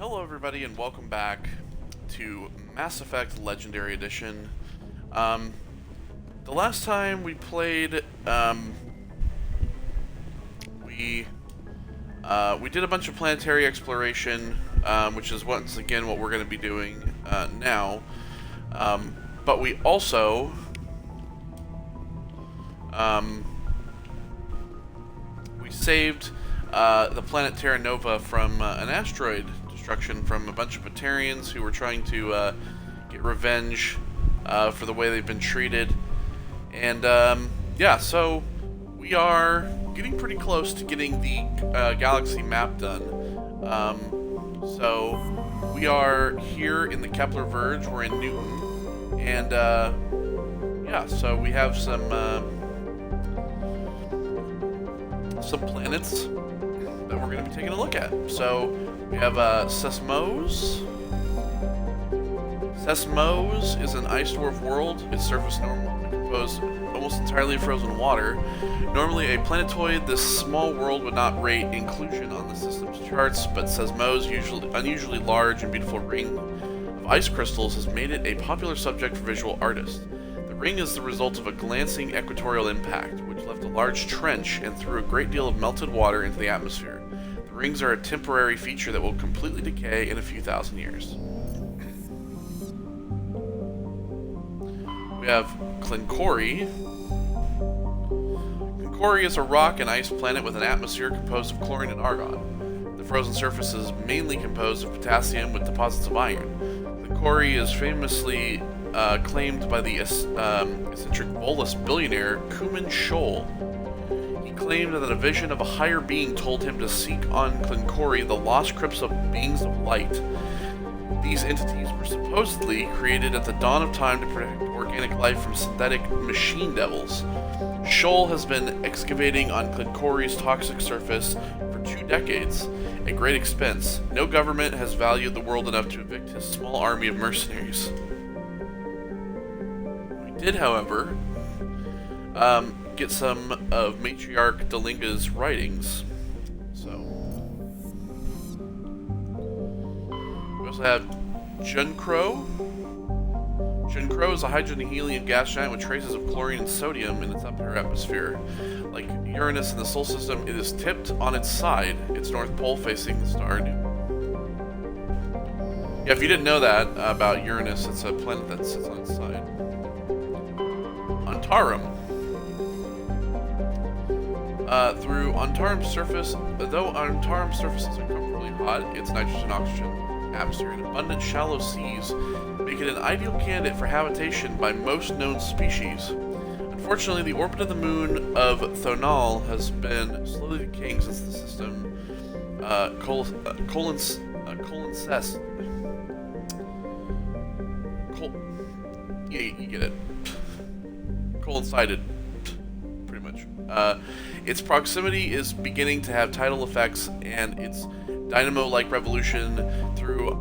Hello everybody and welcome back to Mass Effect Legendary Edition. The last time we played, we did a bunch of planetary exploration, which is once again what we're going to be doing now. But we also we saved the planet Terra Nova from an asteroid destruction from a bunch of Batarians who were trying to get revenge for the way they've been treated. And yeah, so we are getting pretty close to getting the galaxy map done. So we are here in the Kepler Verge. We're in Newton, and yeah, so we have some planets that we're going to be taking a look at. So we have Sesmos. Sesmos is an ice dwarf world. Its surface normally composed almost entirely of frozen water. Normally a planetoid, this small world would not rate inclusion on the system's charts, but Sesmos' unusually large and beautiful ring of ice crystals has made it a popular subject for visual artists. The ring is the result of a glancing equatorial impact, which left a large trench and threw a great deal of melted water into the atmosphere. The rings are a temporary feature that will completely decay in a few thousand years. We have Clinkori. Clinkori is a rock and ice planet with an atmosphere composed of chlorine and argon. The frozen surface is mainly composed of potassium with deposits of iron. Clinkori is famously claimed by the eccentric Volus billionaire Kuman Shoal. He claimed that a vision of a higher being told him to seek on Clinkori the lost crypts of beings of light. These entities were supposedly created at the dawn of time to protect organic life from synthetic machine devils. Shoal has been excavating on Clinkori's toxic surface for 2 decades, at great expense. No government has valued the world enough to evict his small army of mercenaries. We did, however, get some of Matriarch Delinga's writings. So we also have Junkro. Junkro is a hydrogen and helium gas giant with traces of chlorine and sodium in its upper atmosphere. Like Uranus in the Solar System, it is tipped on its side, its north pole facing the star Newton. Yeah, if you didn't know that about Uranus, it's a planet that sits on its side. Antarum. Through Antarum's surface, though Antarum's surface is uncomfortably hot, its nitrogen-oxygen atmosphere and abundant shallow seas make it an ideal candidate for habitation by most known species. Unfortunately, the orbit of the moon of Thonal has been slowly decaying since the system you get it. Coincided, pretty much. Its proximity is beginning to have tidal effects, and its dynamo-like revolution through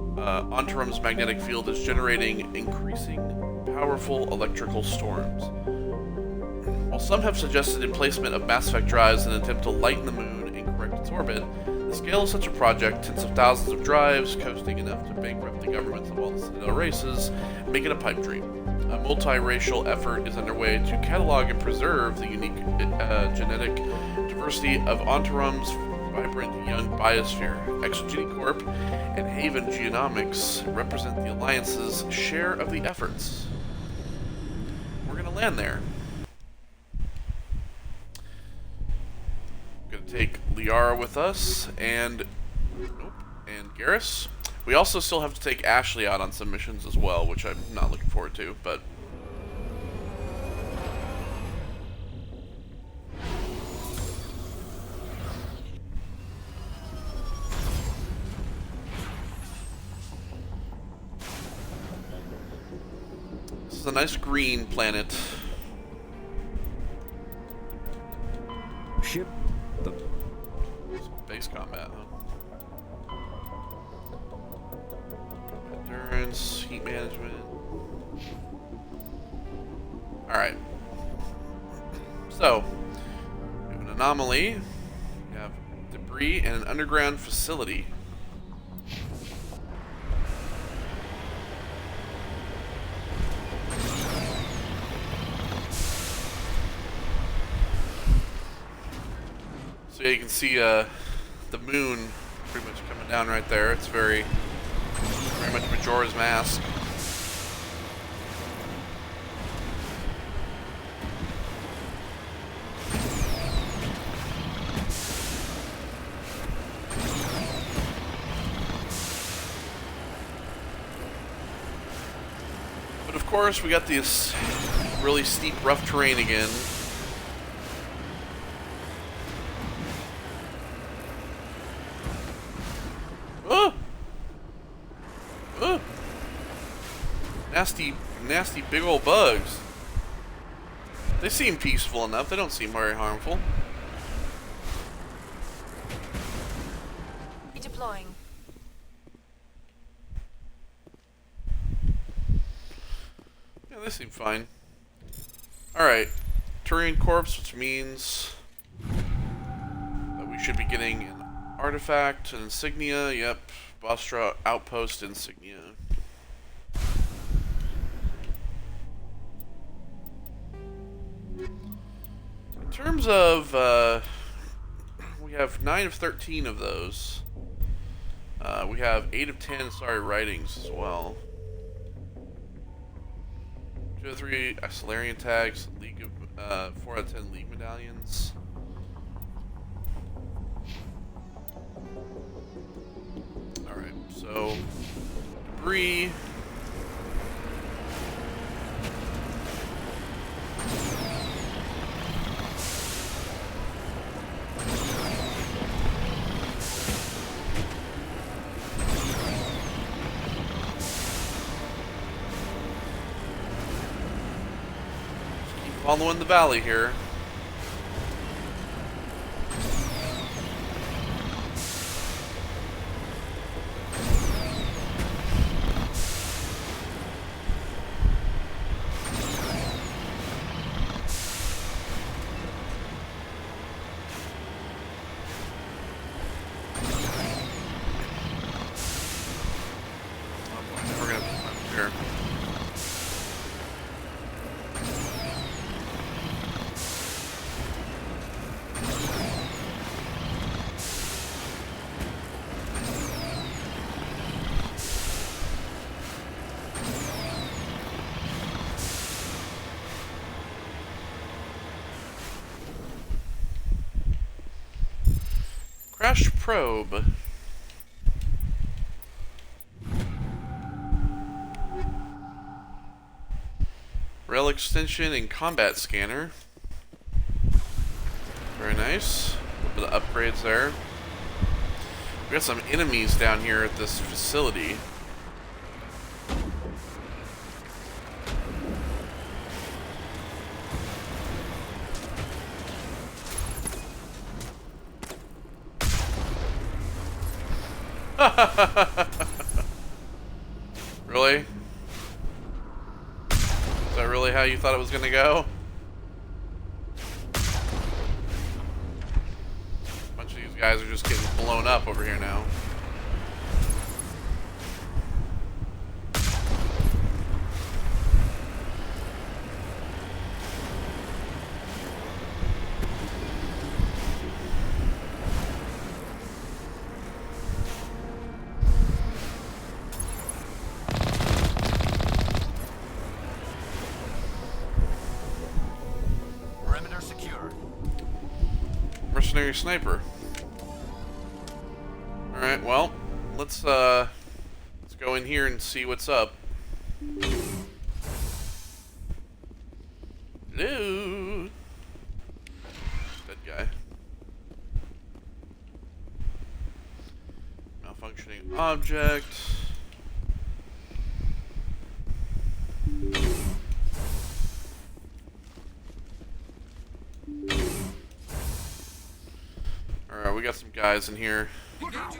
Antarum's magnetic field is generating increasing powerful electrical storms. While some have suggested emplacement of Mass Effect drives in an attempt to lighten the moon and correct its orbit, the scale of such a project, tens of thousands of drives, coasting enough to bankrupt the governments of all the Citadel races, make it a pipe dream. A multiracial effort is underway to catalog and preserve the unique genetic diversity of Antarum's vibrant young biosphere. Exogeny Corp and Haven Genomics represent the Alliance's share of the efforts. We're going to land there. We're going to take Liara with us and Garrus. We also still have to take Ashley out on some missions as well, which I'm not looking forward to, but this is a nice green planet. Ship. Base combat, huh? Endurance, heat management. Alright. So, we have an anomaly. We have debris and an underground facility. So yeah, you can see the moon pretty much coming down right there. It's very much Majora's Mask. But of course, we got this really steep, rough terrain again. Oh! Oh! Nasty, nasty big old bugs. They seem peaceful enough. They don't seem very harmful. Redeploying. Yeah, they seem fine. Alright. Turian Corpse, which means that we should be getting an artifact, an insignia. Yep. Bostra Outpost insignia. In terms of, we have 9 of 13 of those. We have 8 of 10 sorry writings as well. 2 of 3 Solarian tags, League of 4 out of 10 League medallions. Alright, so debris. Following the valley here. We're gonna put here. Crashed probe. Rail extension and combat scanner. Very nice. A little bit of upgrades there. We got some enemies down here at this facility. Really? Is that really how you thought it was gonna go? A bunch of these guys are just getting blown up over here now. Mercenary sniper. Alright, well, let's go in here and see what's up. Hello? Dead guy. Malfunctioning object. Alright, we got some guys in here. Drop.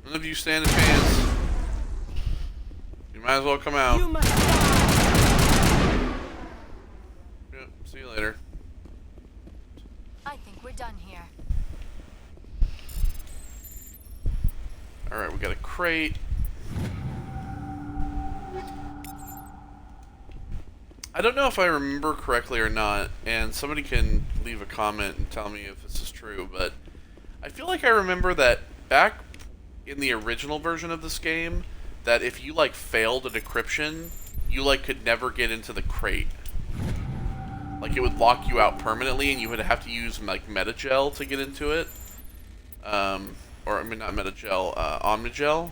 None of you stand a chance. You might as well come out. Alright, we got a crate. I don't know if I remember correctly or not, and somebody can leave a comment and tell me if this is true, but I feel like I remember that back in the original version of this game, that if you, like, failed a decryption, you, like, could never get into the crate. Like, it would lock you out permanently, and you would have to use, like, Metagel to get into it. Or, I mean, not Metagel, Omnigel.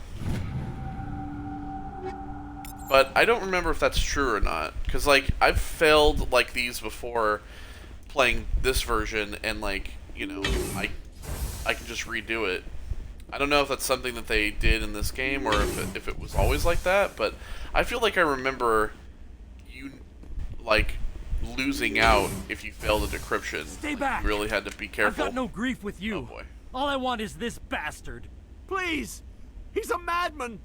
But I don't remember if that's true or not. Because, like, I've failed, like, these before playing this version, and, like, you know, I can just redo it. I don't know if that's something that they did in this game, or if it was always like that, but I feel like I remember you, like, losing out if you failed a decryption. Stay back! You really had to be careful. I've got no grief with you. Oh, boy. All I want is this bastard. Please! He's a madman!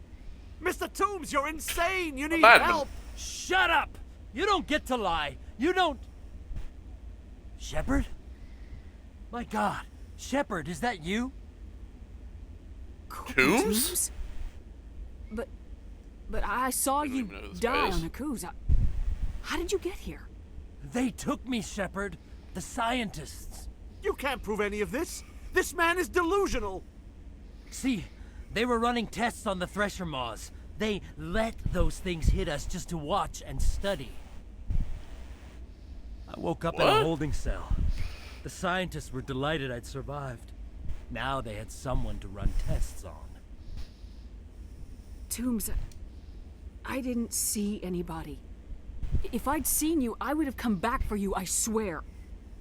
Mr. Toombs, you're insane! You need madman. help! Shut up! You don't get to lie. You don't... Shepard? My God. Shepard, is that you? Toombs? But I saw you die on a cruise. How did you get here? They took me, Shepard. The scientists. You can't prove any of this! This man is delusional! See, they were running tests on the Thresher Maws. They let those things hit us just to watch and study. I woke up in a holding cell. The scientists were delighted I'd survived. Now they had someone to run tests on. Toombs, I didn't see anybody. If I'd seen you, I would have come back for you, I swear.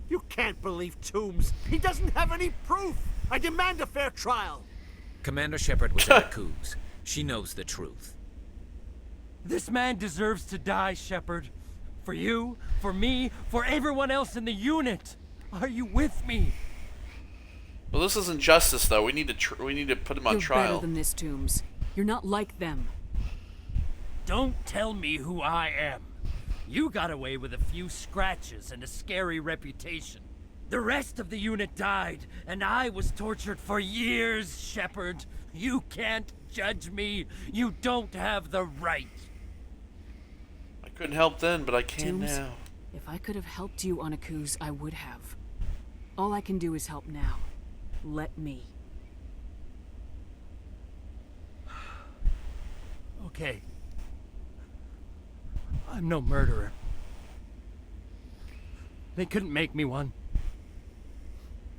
You can't believe Toombs! He doesn't have any proof! I demand a fair trial! Commander Shepard was at a Coos. She knows the truth. This man deserves to die, Shepard. For you, for me, for everyone else in the unit. Are you with me? Well, this isn't justice, though. We need to put him on You're trial. better than this, Toombs. You're not like them. Don't tell me who I am. You got away with a few scratches and a scary reputation. The rest of the unit died, and I was tortured for years, Shepard. You can't judge me. You don't have the right. I couldn't help then, but I can Toombs, now. if I could have helped you on a cruise, I would have. All I can do is help now. Let me. Okay. I'm no murderer. They couldn't make me one.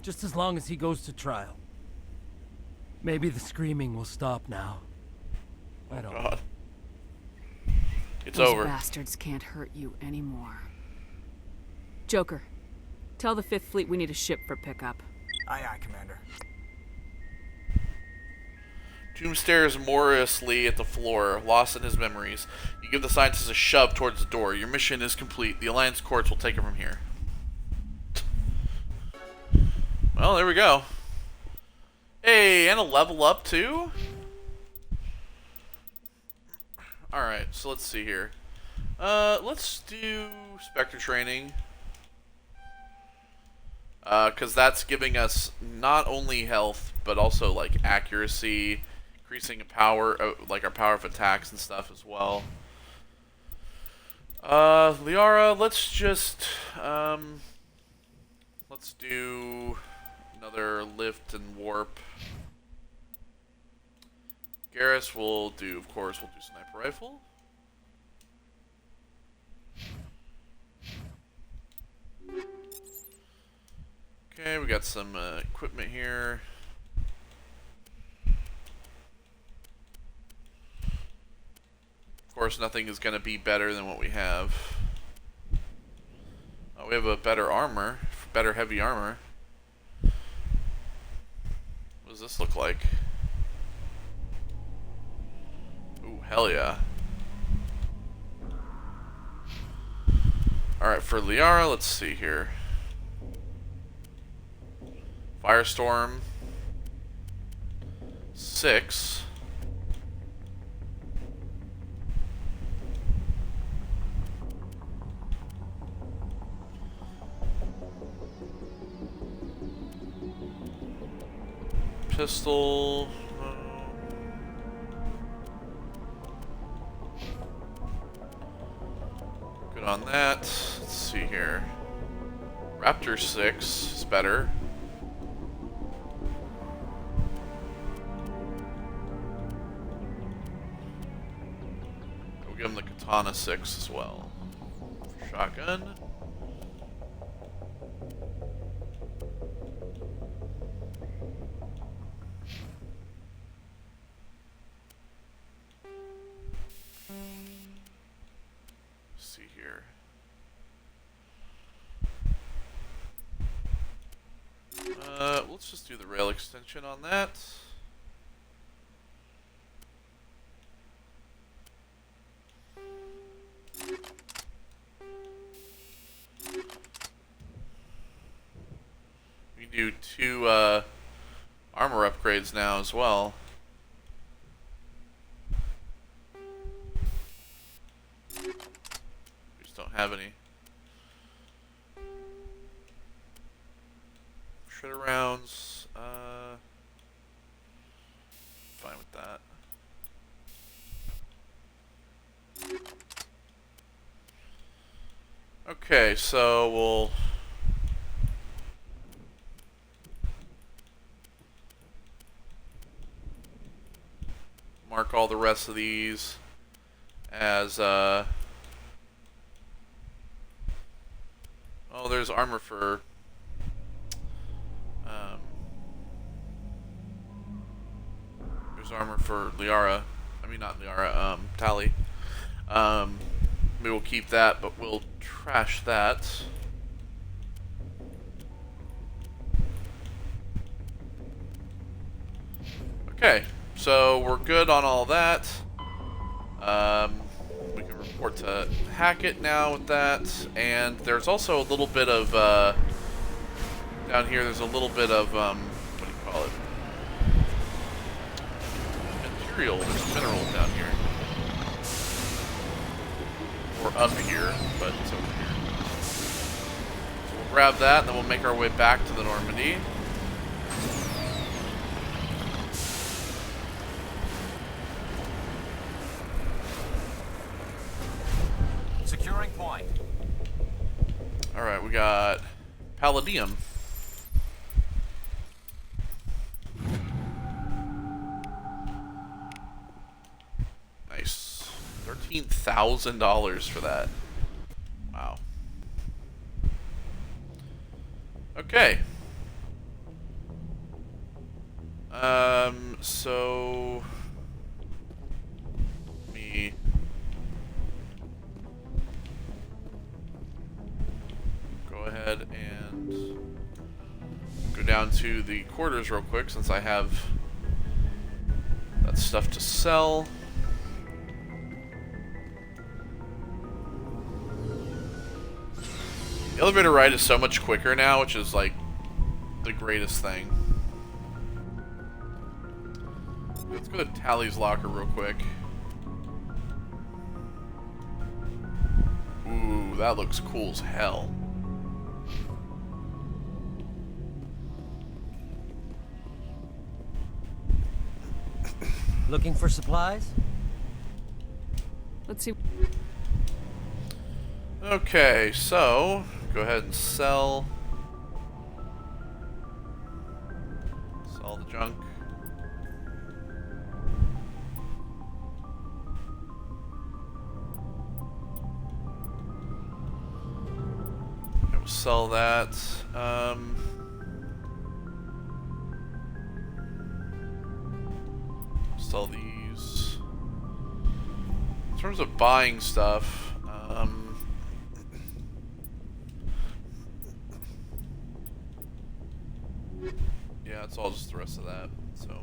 Just as long as he goes to trial. Maybe the screaming will stop now. I don't know. God. It's Those over. bastards can't hurt you anymore. Joker, tell the 5th Fleet we need a ship for pickup. Aye, aye, Commander. Tomb stares morosely at the floor, lost in his memories. You give the scientist a shove towards the door. Your mission is complete. The Alliance courts will take it from here. Well, there we go. Hey, and a level up too? Alright, so let's see here. Let's do Spectre training. Because that's giving us not only health, but also, like, accuracy, increasing power, like our power of attacks and stuff as well. Liara, let's just, let's do another lift and warp. Garrus will do, of course, we'll do sniper rifle. Okay, we got some equipment here. Of course, nothing is going to be better than what we have. Oh, we have a better armor, better heavy armor. What does this look like? Ooh, hell yeah. Alright, for Liara, let's see here. Firestorm 6. Pistol. good on that. Let's see here. Raptor 6 is better. We'll give him the Katana 6 as well. Shotgun. See here. Let's just do the rail extension on that. We do 2 armor upgrades now as well. We just don't have any. Shredder rounds, fine with that. Okay, so we'll mark all the rest of these as oh, there's armor for there's armor for Liara. I mean, not Liara, Tali. We will keep that, but we'll trash that. Okay, so we're good on all that. We can report to Hackett now with that, and there's also a little bit of down here. There's a little bit of what do you call it? Material. There's mineral down here, or up here, but it's over here. So we'll grab that, and then we'll make our way back to the Normandy. Securing point. Alright, we got Palladium. Nice. $13,000 for that. Wow. Okay. So me go ahead and go down to the quarters real quick since I have that stuff to sell. The elevator ride is so much quicker now, which is like the greatest thing. Let's go to Tali's locker real quick. Ooh, that looks cool as hell. Looking for supplies? Let's see. Okay, so go ahead and sell the junk. I will sell that. Sell these. In terms of buying stuff, yeah, it's all just the rest of that, so.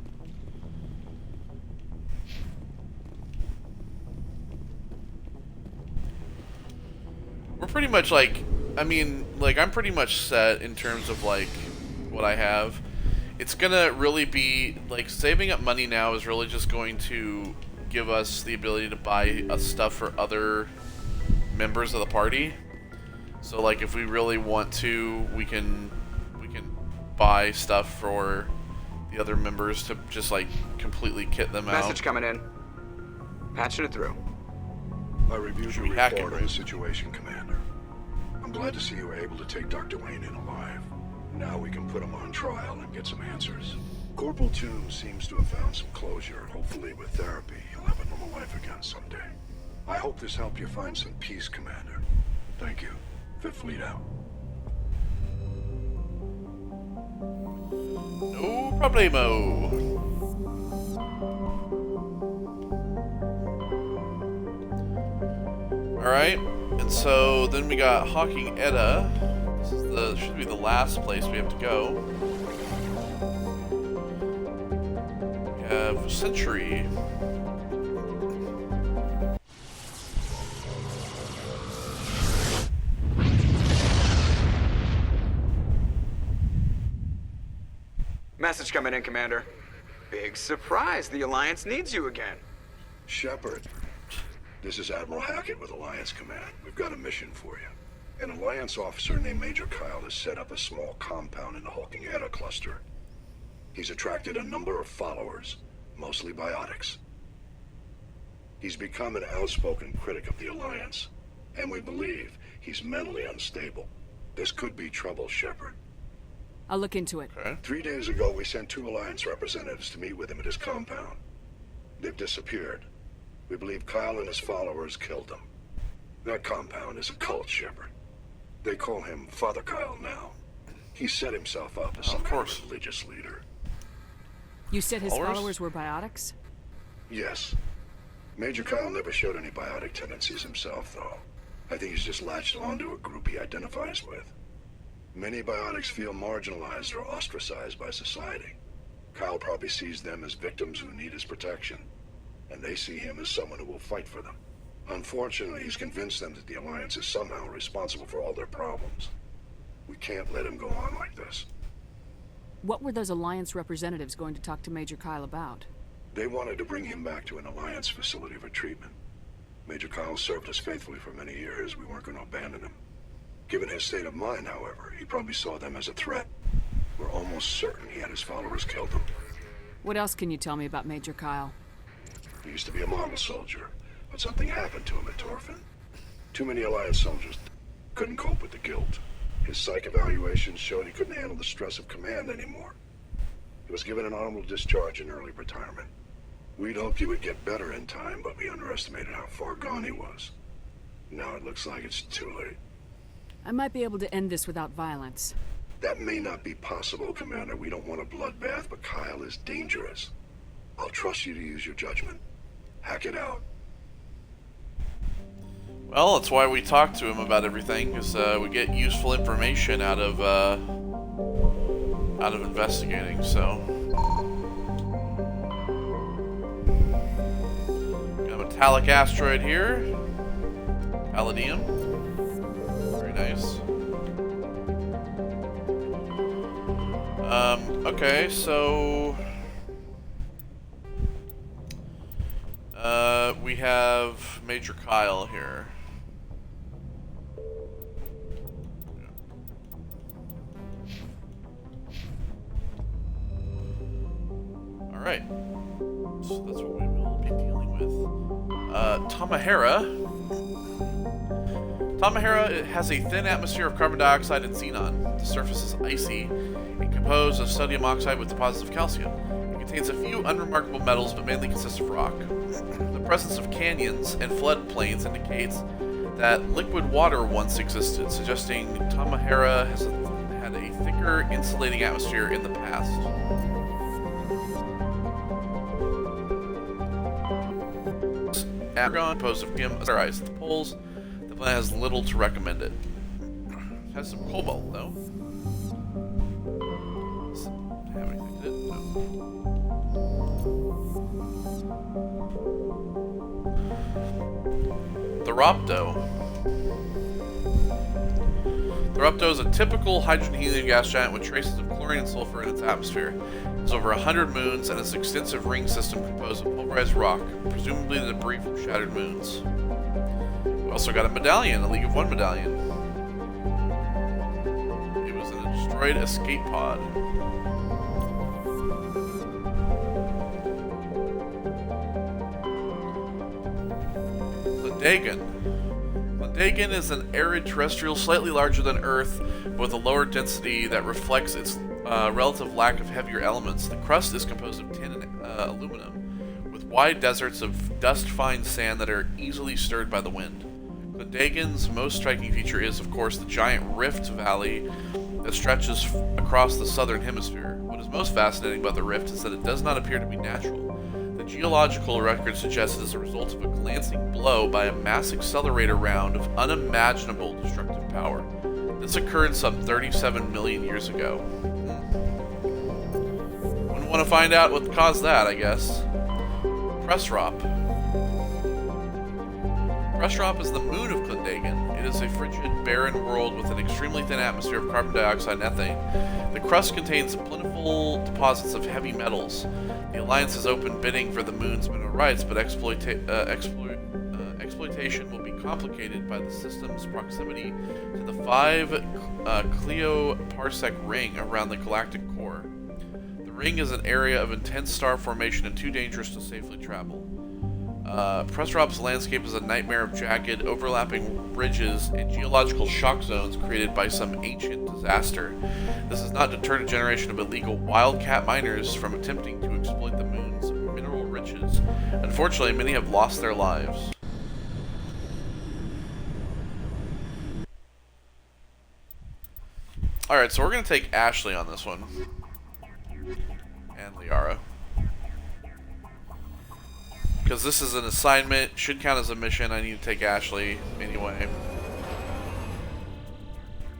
We're pretty much like, I mean, like, I'm pretty much set in terms of, like, what I have. It's gonna really be, like, saving up money now is really just going to give us the ability to buy stuff for other members of the party. So, like, if we really want to, we can buy stuff for the other members to just, like, completely kit them out. Message coming in. Patching it through. I reviewed Should your we hack report it? on the situation, Commander. I'm glad to see you were able to take Dr. Wayne in alive. Now we can put him on trial and get some answers. Corporal Toombs seems to have found some closure. Hopefully with therapy, he'll have a normal life again someday. I hope this helped you find some peace, Commander. Thank you. Fifth Fleet out. No problemo. Alright, and so then we got Hawking Edda. This is should be the last place we have to go. We have Century. Message coming in, Commander. Big surprise. The Alliance needs you again. Shepard, this is Admiral Hackett with Alliance Command. We've got a mission for you. An Alliance officer named Major Kyle has set up a small compound in the Hawking Edda cluster. He's attracted a number of followers, mostly biotics. He's become an outspoken critic of the Alliance, and we believe he's mentally unstable. This could be trouble, Shepard. I'll look into it. Okay. 3 days ago, we sent 2 Alliance representatives to meet with him at his compound. They've disappeared. We believe Kyle and his followers killed them. That compound is a cult, Shepard. They call him Father Kyle now. He set himself up as some kind of religious leader. You said his Followers? followers were biotics? Yes. Major Kyle never showed any biotic tendencies himself, though. I think he's just latched onto a group he identifies with. Many biotics feel marginalized or ostracized by society. Kyle probably sees them as victims who need his protection, and they see him as someone who will fight for them. Unfortunately, he's convinced them that the Alliance is somehow responsible for all their problems. We can't let him go on like this. What were those Alliance representatives going to talk to Major Kyle about? They wanted to bring him back to an Alliance facility for treatment. Major Kyle served us faithfully for many years. We weren't going to abandon him. Given his state of mind, however, he probably saw them as a threat. We're almost certain he had his followers kill them. What else can you tell me about Major Kyle? He used to be a model soldier, but something happened to him at Torfin. Too many Alliance soldiers couldn't cope with the guilt. His psych evaluations showed he couldn't handle the stress of command anymore. He was given an honorable discharge and early retirement. We'd hoped he would get better in time, but we underestimated how far gone he was. Now it looks like it's too late. I might be able to end this without violence. That may not be possible, Commander. We don't want a bloodbath, but Kyle is dangerous. I'll trust you to use your judgment. Hack it out. Well, that's why we talk to him about everything, because we get useful information out of investigating. So, got a metallic asteroid here, palladium. Very nice. Okay, so we have Major Kyle here. Alright. So that's what we will be dealing with. Tamahera. Tamahera has a thin atmosphere of carbon dioxide and xenon. The surface is icy and composed of sodium oxide with deposits of calcium. It contains a few unremarkable metals, but mainly consists of rock. The presence of canyons and floodplains indicates that liquid water once existed, suggesting Tamahera has had a thicker insulating atmosphere in the past. Argon composed of helium at the poles. The planet has little to recommend it. It has some cobalt though. Doesn't have anything in it. No. The Rhopto. The Rhopto is a typical hydrogen-helium gas giant with traces of chlorine and sulfur in its atmosphere. It has over 100 moons and has an extensive ring system composed of pulverized rock, presumably the debris from shattered moons. We also got a medallion, a League of One medallion. It was in a destroyed escape pod. Clendagon is an arid terrestrial slightly larger than Earth, but with a lower density that reflects its relative lack of heavier elements. The crust is composed of tin and aluminum, with wide deserts of dust-fine sand that are easily stirred by the wind. Clendagon's most striking feature is, of course, the giant rift valley that stretches across the southern hemisphere. What is most fascinating about the rift is that it does not appear to be natural. The geological record suggests it is a result of a glancing blow by a mass accelerator round of unimaginable destructive power. This occurred some 37 million years ago. Wouldn't want to find out what caused that, I guess. Pressrop. Pressrop is the moon of Clendagon. It is a frigid, barren world with an extremely thin atmosphere of carbon dioxide and ethane. The crust contains plentiful deposits of heavy metals. The Alliance is open bidding for the moon's mineral rights, but exploitation will be complicated by the system's proximity to the 5 Cleoparsec ring around the galactic core. The ring is an area of intense star formation and too dangerous to safely travel. Pressrop's landscape is a nightmare of jagged, overlapping ridges and geological shock zones created by some ancient disaster. This has not deterred a generation of illegal wildcat miners from attempting to exploit the moon's mineral riches. Unfortunately, many have lost their lives. Alright, so we're going to take Ashley on this one. And Liara. Because this is an assignment, should count as a mission. I need to take Ashley anyway.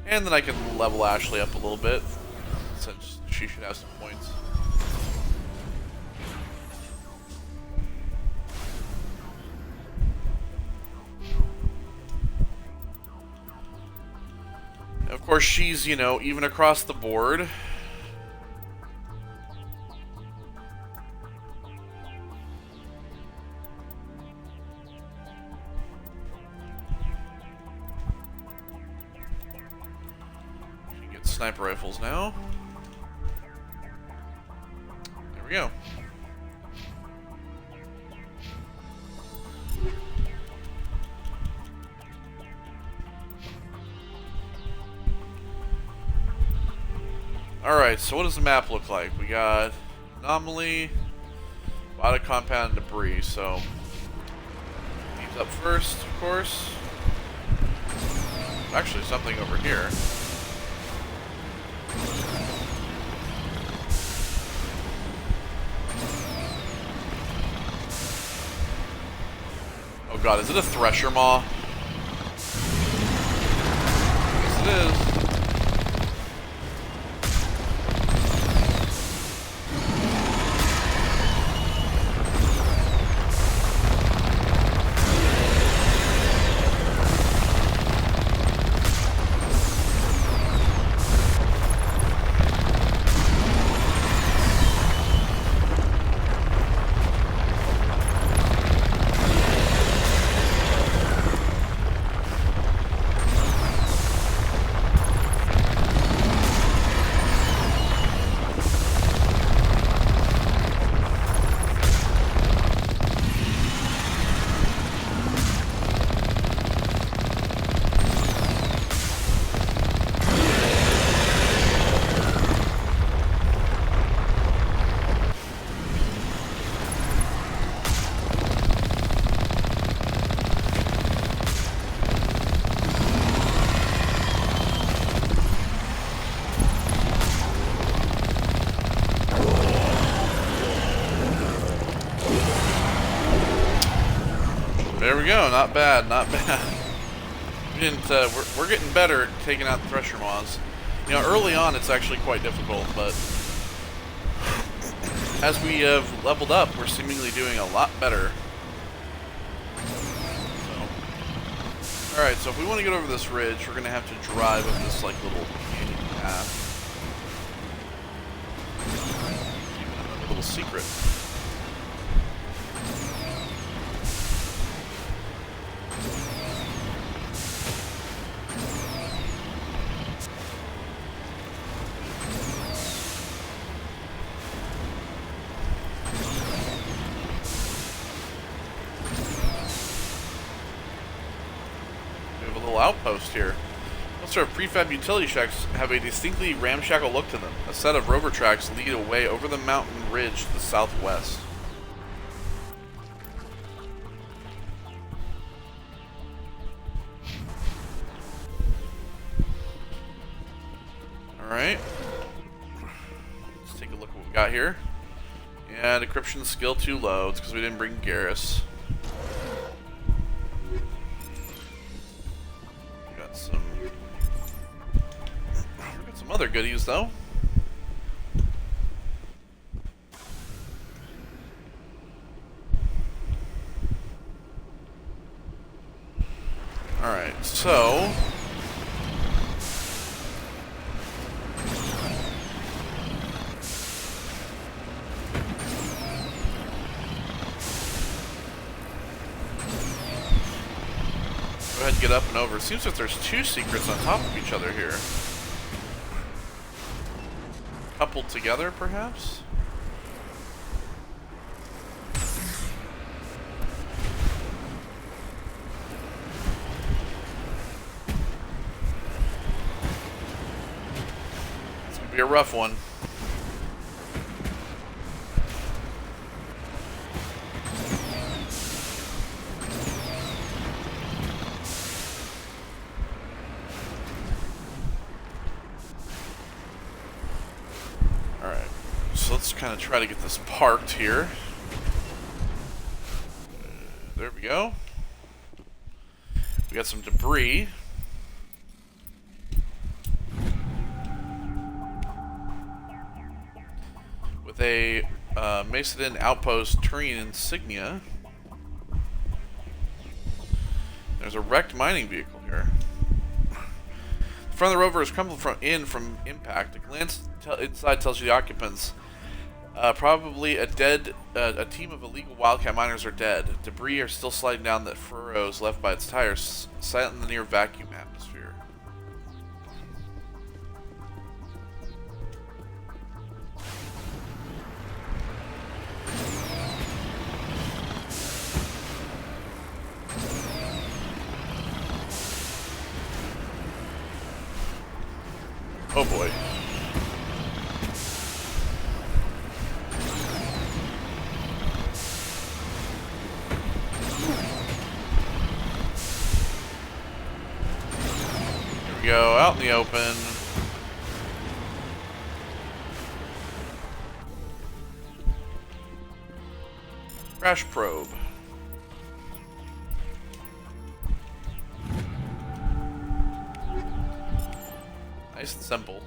And then I can level Ashley up a little bit, since she should have some points. And of course, she's, you know, even across the board. Sniper rifles now. There we go. Alright, so what does the map look like? We got anomaly, biotic compound, and debris, so these up first, of course. Actually, something over here. Oh god, is it a thresher maw? Yes, it is. There we go. Not bad. Not bad. We didn't. We're getting better at taking out the thresher maws. You know, early on it's actually quite difficult, but as we have leveled up, we're seemingly doing a lot better. So, all right. So if we want to get over this ridge, we're gonna have to drive up this like little canyon path. Even another little secret. outpost here. Most of our prefab utility shacks have a distinctly ramshackle look to them. A set of rover tracks lead away over the mountain ridge to the southwest. Alright. Let's take a look at what we got here. Yeah, decryption skill too low. It's because we didn't bring Garrus. Got some other goodies though. Alright, so go ahead and get up and over. It seems like there's two secrets on top of each other here. Coupled together, perhaps? It's gonna be a rough one. Let's kind of try to get this parked here. There we go. We got some debris. With a Macedon outpost Turian insignia. There's a wrecked mining vehicle here. The front of the rover is crumpled from impact. A glance inside tells you the occupants. Probably a team of illegal wildcat miners are dead. Debris are still sliding down the furrows left by its tires, silent in the near vacuum atmosphere. Oh boy. Go out in the open. Crash probe. Nice and simple.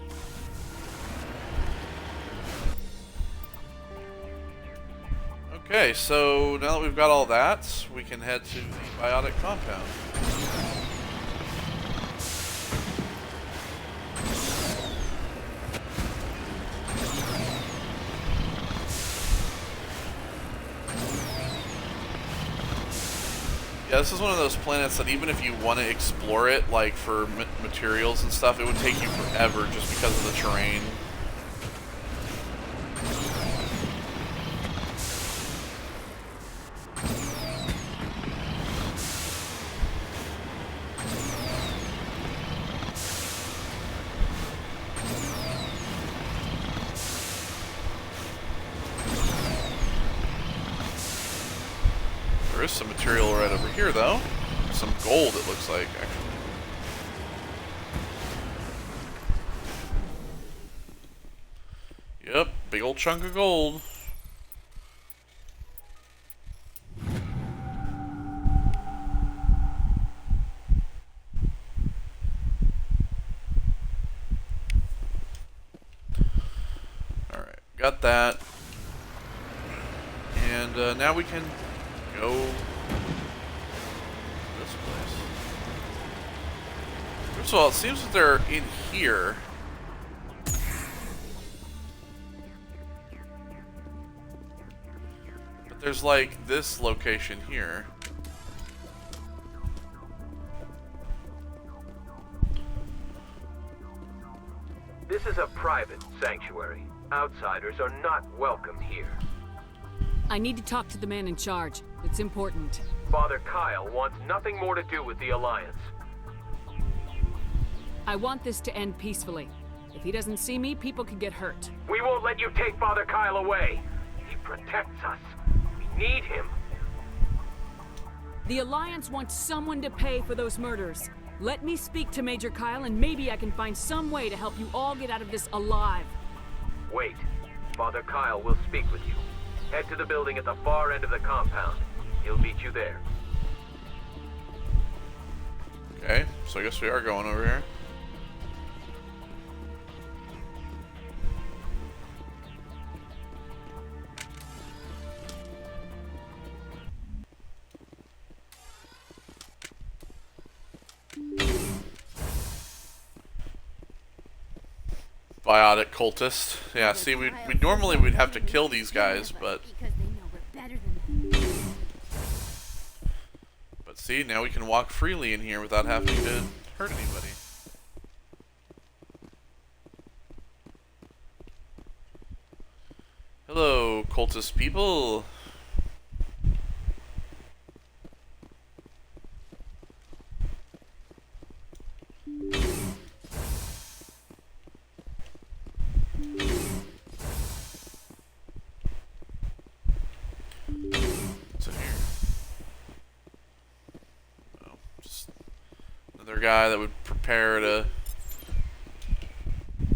Okay, so now that we've got all that, we can head to the biotic compound. Yeah, this is one of those planets that even if you want to explore it, like for materials and stuff, it would take you forever just because of the terrain. There is some material right over here, though. Some gold, it looks like, actually. Yep, big old chunk of gold. Alright, got that. And now we can go this place. First of all, it seems that they're in here. But there's like this location here. This is a private sanctuary. Outsiders are not welcome here. I need to talk to the man in charge. It's important. Father Kyle wants nothing more to do with the Alliance. I want this to end peacefully. If he doesn't see me, people could get hurt. We won't let you take Father Kyle away. He protects us. We need him. The Alliance wants someone to pay for those murders. Let me speak to Major Kyle, and maybe I can find some way to help you all get out of this alive. Wait. Father Kyle will speak with you. Head to the building at the far end of the compound. He'll meet you there. Okay, so I guess we are going over here. Biotic cultist. Yeah, see, we normally we'd have to kill these guys, but see, now we can walk freely in here without having to hurt anybody. Hello, cultist people. What's in here? Oh, just another guy that would prepare to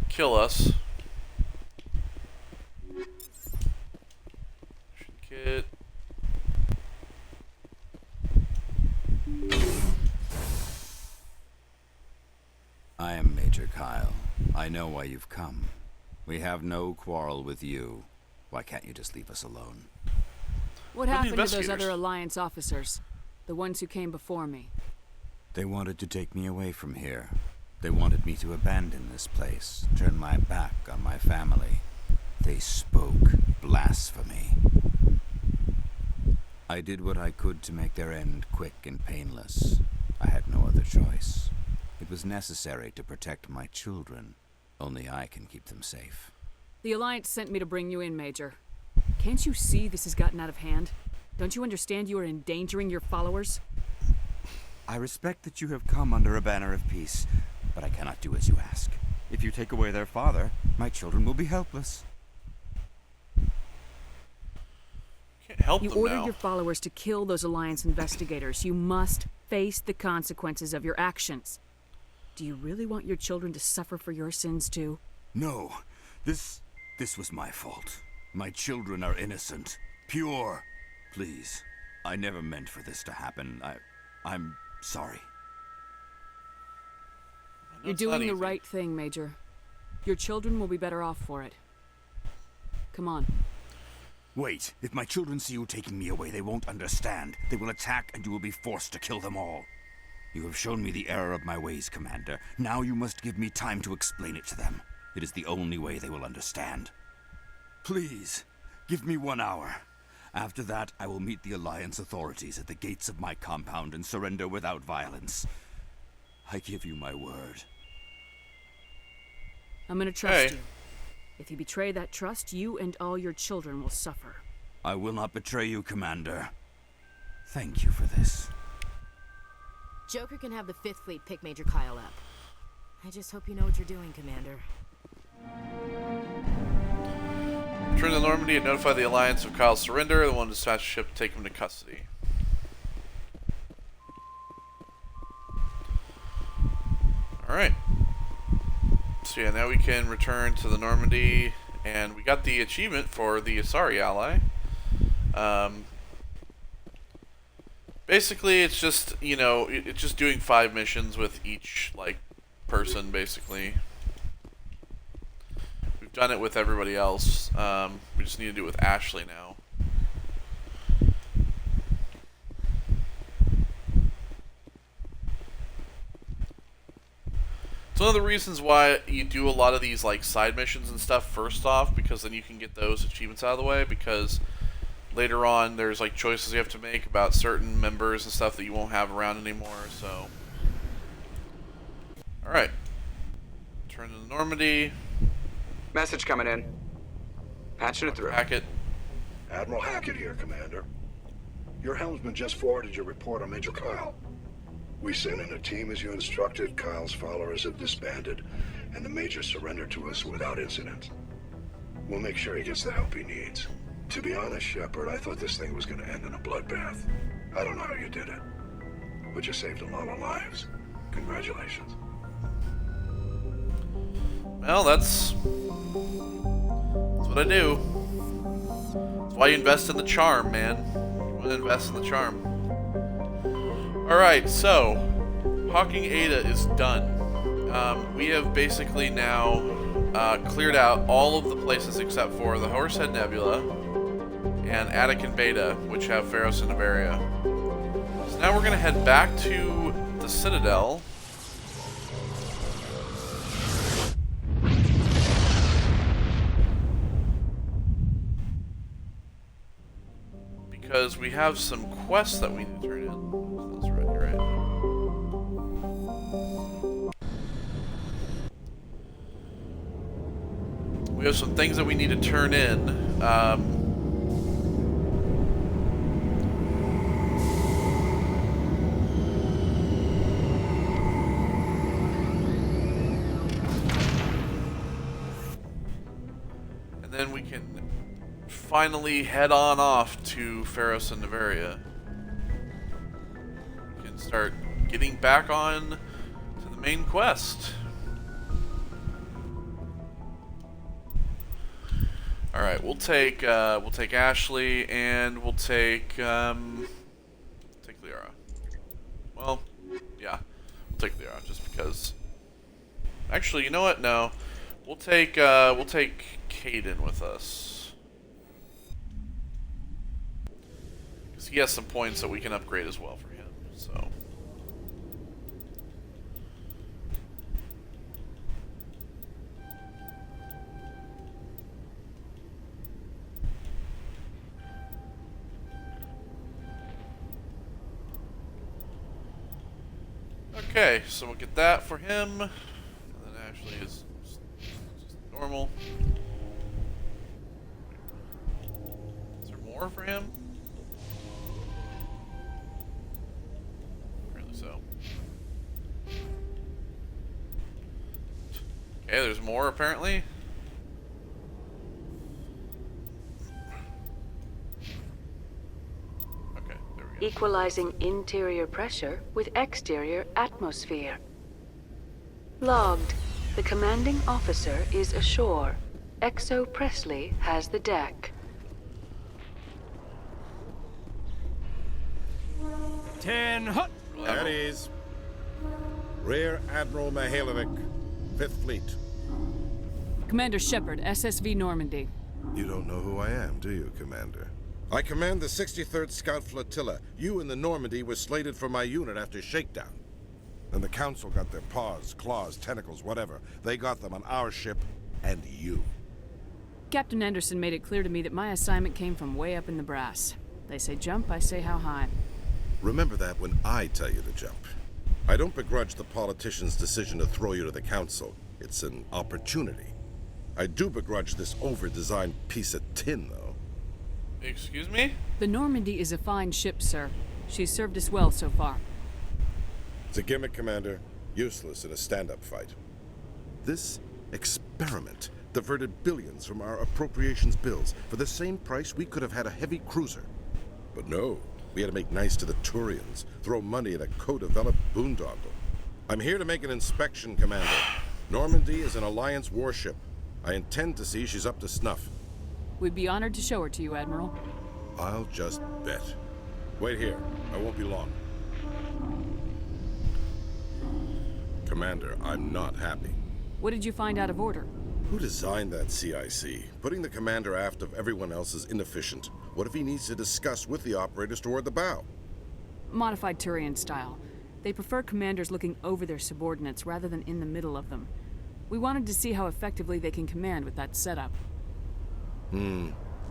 kill us. Kit. I am Major Kyle. I know why you've come. We have no quarrel with you. Why can't you just leave us alone? What happened to those other Alliance officers? The ones who came before me? They wanted to take me away from here. They wanted me to abandon this place, turn my back on my family. They spoke blasphemy. I did what I could to make their end quick and painless. I had no other choice. It was necessary to protect my children. Only I can keep them safe. The Alliance sent me to bring you in, Major. Can't you see this has gotten out of hand? Don't you understand you are endangering your followers? I respect that you have come under a banner of peace, but I cannot do as you ask. If you take away their father, my children will be helpless. Can't help You them ordered now. your followers to kill those Alliance investigators. You must face the consequences of your actions. Do you really want your children to suffer for your sins too? No, this was my fault. My children are innocent, pure. Please, I never meant for this to happen. I'm sorry. You're doing the right thing, Major. Your children will be better off for it. Come on. Wait, if my children see you taking me away, they won't understand. They will attack and you will be forced to kill them all. You have shown me the error of my ways, Commander. Now you must give me time to explain it to them. It is the only way they will understand. Please, give me 1 hour. After that, I will meet the Alliance authorities at the gates of my compound and surrender without violence. I give you my word. I'm gonna trust you. If you betray that trust, you and all your children will suffer. I will not betray you, Commander. Thank you for this. Joker can have the 5th Fleet pick Major Kyle up. I just hope you know what you're doing, Commander. Return to Normandy and notify the Alliance of Kyle's surrender. The one dispatch a ship to take him to custody. Alright. So yeah, now we can return to the Normandy, and we got the achievement for the Asari ally. Basically, it's just, you know, it's just doing 5 missions with each, like, person, basically. We've done it with everybody else. We just need to do it with Ashley now. It's one of the reasons why you do a lot of these, like, side missions and stuff first off, because then you can get those achievements out of the way, because later on there's, like, choices you have to make about certain members and stuff that you won't have around anymore, so. Alright. Turn to Normandy. Message coming in. Patching it through. Hackett. Admiral Hackett here, Commander. Your helmsman just forwarded your report on Major Kyle. We sent in a team as you instructed, Kyle's followers have disbanded, and the Major surrendered to us without incident. We'll make sure he gets the help he needs. To be honest, Shepard, I thought this thing was gonna end in a bloodbath. I don't know how you did it, but you saved a lot of lives. Congratulations. Well, that's what I do. That's why you invest in the charm, man. You want to invest in the charm. Alright, so Hawking Ada is done. We have basically now cleared out all of the places except for the Horsehead Nebula and Attic and Beta, which have Pharos and Nevaria. So now we're going to head back to the Citadel. Because we have some quests that we need to turn in. That's right, you're right. We have some things that we need to turn in. And then we can finally head on off to Pharos and Nevaria. We can start getting back on to the main quest. All right, we'll take Ashley and we'll take Liara. Well, yeah, we'll take Liara just because. Actually, you know what? No, we'll take Caden with us. He has some points that we can upgrade as well for him, so. Okay, so we'll get that for him. And then Ashley is just normal. Is there more for him? So. Okay, there's more apparently. Okay, there we go. Equalizing interior pressure with exterior atmosphere. Logged. The commanding officer is ashore. Exo Presley has the deck. 10 hut. At ease. Rear Admiral Mihailovic, 5th Fleet. Commander Shepard, SSV Normandy. You don't know who I am, do you, Commander? I command the 63rd Scout Flotilla. You and the Normandy were slated for my unit after shakedown. And the Council got their paws, claws, tentacles, whatever. They got them on our ship, and you. Captain Anderson made it clear to me that my assignment came from way up in the brass. They say jump, I say how high. Remember that when I tell you to jump. I don't begrudge the politician's decision to throw you to the Council. It's an opportunity. I do begrudge this over-designed piece of tin, though. Excuse me? The Normandy is a fine ship, sir. She's served us well so far. It's a gimmick, Commander. Useless in a stand-up fight. This experiment diverted billions from our appropriations bills. For the same price, we could have had a heavy cruiser. But no. We had to make nice to the Turians, throw money at a co-developed boondoggle. I'm here to make an inspection, Commander. Normandy is an Alliance warship. I intend to see she's up to snuff. We'd be honored to show her to you, Admiral. I'll just bet. Wait here. I won't be long. Commander, I'm not happy. What did you find out of order? Who designed that CIC? Putting the commander aft of everyone else is inefficient. What if he needs to discuss with the operators toward the bow? Modified Turian style. They prefer commanders looking over their subordinates rather than in the middle of them. We wanted to see how effectively they can command with that setup.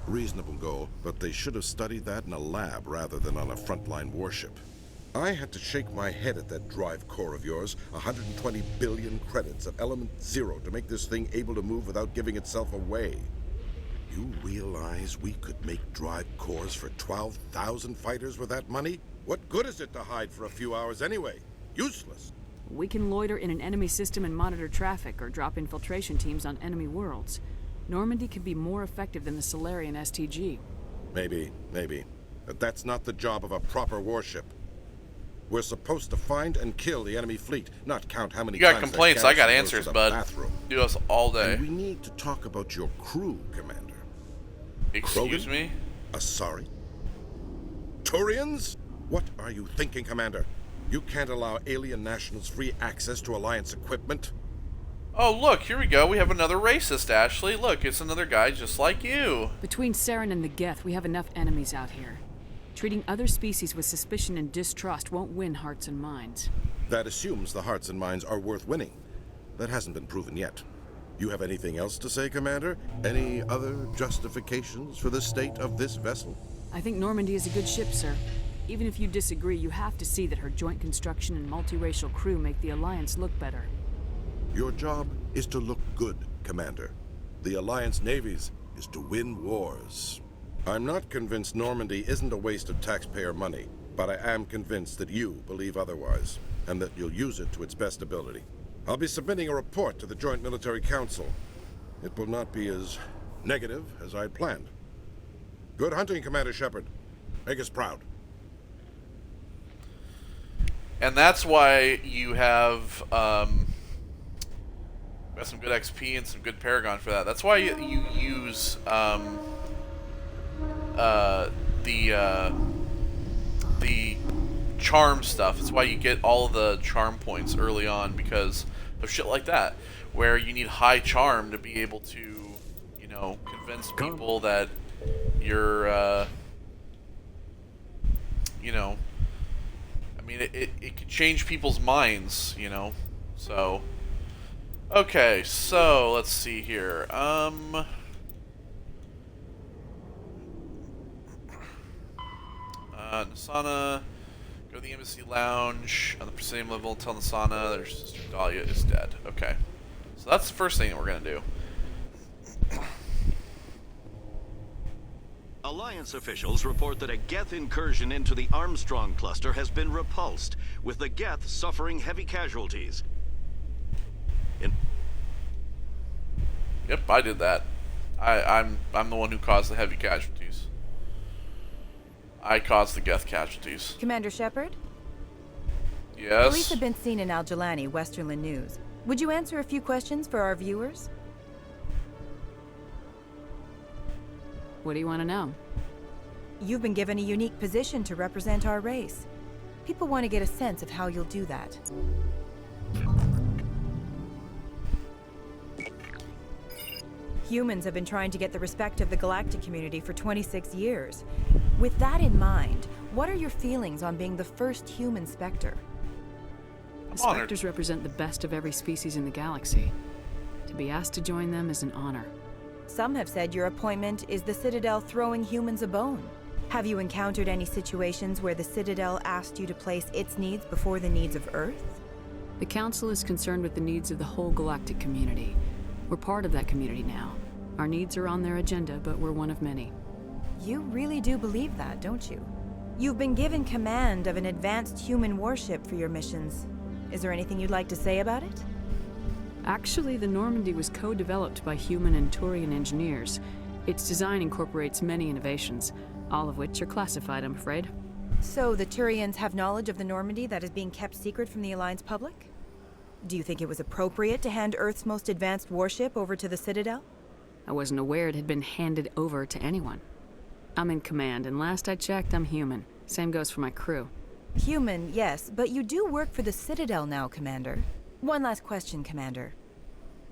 Reasonable goal, but they should have studied that in a lab rather than on a frontline warship. I had to shake my head at that drive core of yours. 120 billion credits of element 0 to make this thing able to move without giving itself away. You realize we could make drive cores for 12,000 fighters with that money? What good is it to hide for a few hours anyway? Useless. We can loiter in an enemy system and monitor traffic, or drop infiltration teams on enemy worlds. Normandy can be more effective than the Solarian STG. Maybe. But that's not the job of a proper warship. We're supposed to find and kill the enemy fleet, not count how many You got times complaints, that I got garrison answers, goes to the bud. bathroom. Do us all day. And we need to talk about your crew, Commander. Excuse Krogan? me? Asari? Turians? What are you thinking, Commander? You can't allow alien nationals free access to Alliance equipment? Oh, look, here we go. We have another racist, Ashley. Look, it's another guy just like you. Between Saren and the Geth, we have enough enemies out here. Treating other species with suspicion and distrust won't win hearts and minds. That assumes the hearts and minds are worth winning. That hasn't been proven yet. You have anything else to say, Commander? Any other justifications for the state of this vessel? I think Normandy is a good ship, sir. Even if you disagree, you have to see that her joint construction and multiracial crew make the Alliance look better. Your job is to look good, Commander. The Alliance navies is to win wars. I'm not convinced Normandy isn't a waste of taxpayer money, but I am convinced that you believe otherwise, and that you'll use it to its best ability. I'll be submitting a report to the Joint Military Council. It will not be as negative as I'd planned. Good hunting, Commander Shepard. Make us proud. And that's why you have got some good XP and some good Paragon for that. That's why you use the charm stuff. It's why you get all the charm points early on, because of shit like that, where you need high charm to be able to, you know, convince people that you're, you know, I mean, it could change people's minds, you know, so. Okay, so let's see here. Nasana, go to the embassy lounge on the same level. Tell Nasana their sister Dahlia is dead. Okay, so that's the first thing that we're gonna do. Alliance officials report that a Geth incursion into the Armstrong cluster has been repulsed, with the Geth suffering heavy casualties. Yep, I did that. I'm the one who caused the heavy casualties. I caused the Geth casualties. Commander Shepard? Yes? Police have been seen in Al-Jalani, Westerland News. Would you answer a few questions for our viewers? What do you want to know? You've been given a unique position to represent our race. People want to get a sense of how you'll do that. Humans have been trying to get the respect of the galactic community for 26 years. With that in mind, what are your feelings on being the first human Spectre? The Spectres represent the best of every species in the galaxy. To be asked to join them is an honor. Some have said your appointment is the Citadel throwing humans a bone. Have you encountered any situations where the Citadel asked you to place its needs before the needs of Earth? The Council is concerned with the needs of the whole galactic community. We're part of that community now. Our needs are on their agenda, but we're one of many. You really do believe that, don't you? You've been given command of an advanced human warship for your missions. Is there anything you'd like to say about it? Actually, the Normandy was co-developed by human and Turian engineers. Its design incorporates many innovations, all of which are classified, I'm afraid. So the Turians have knowledge of the Normandy that is being kept secret from the Alliance public? Do you think it was appropriate to hand Earth's most advanced warship over to the Citadel? I wasn't aware it had been handed over to anyone. I'm in command, and last I checked, I'm human. Same goes for my crew. Human, yes, but you do work for the Citadel now, Commander. One last question, Commander.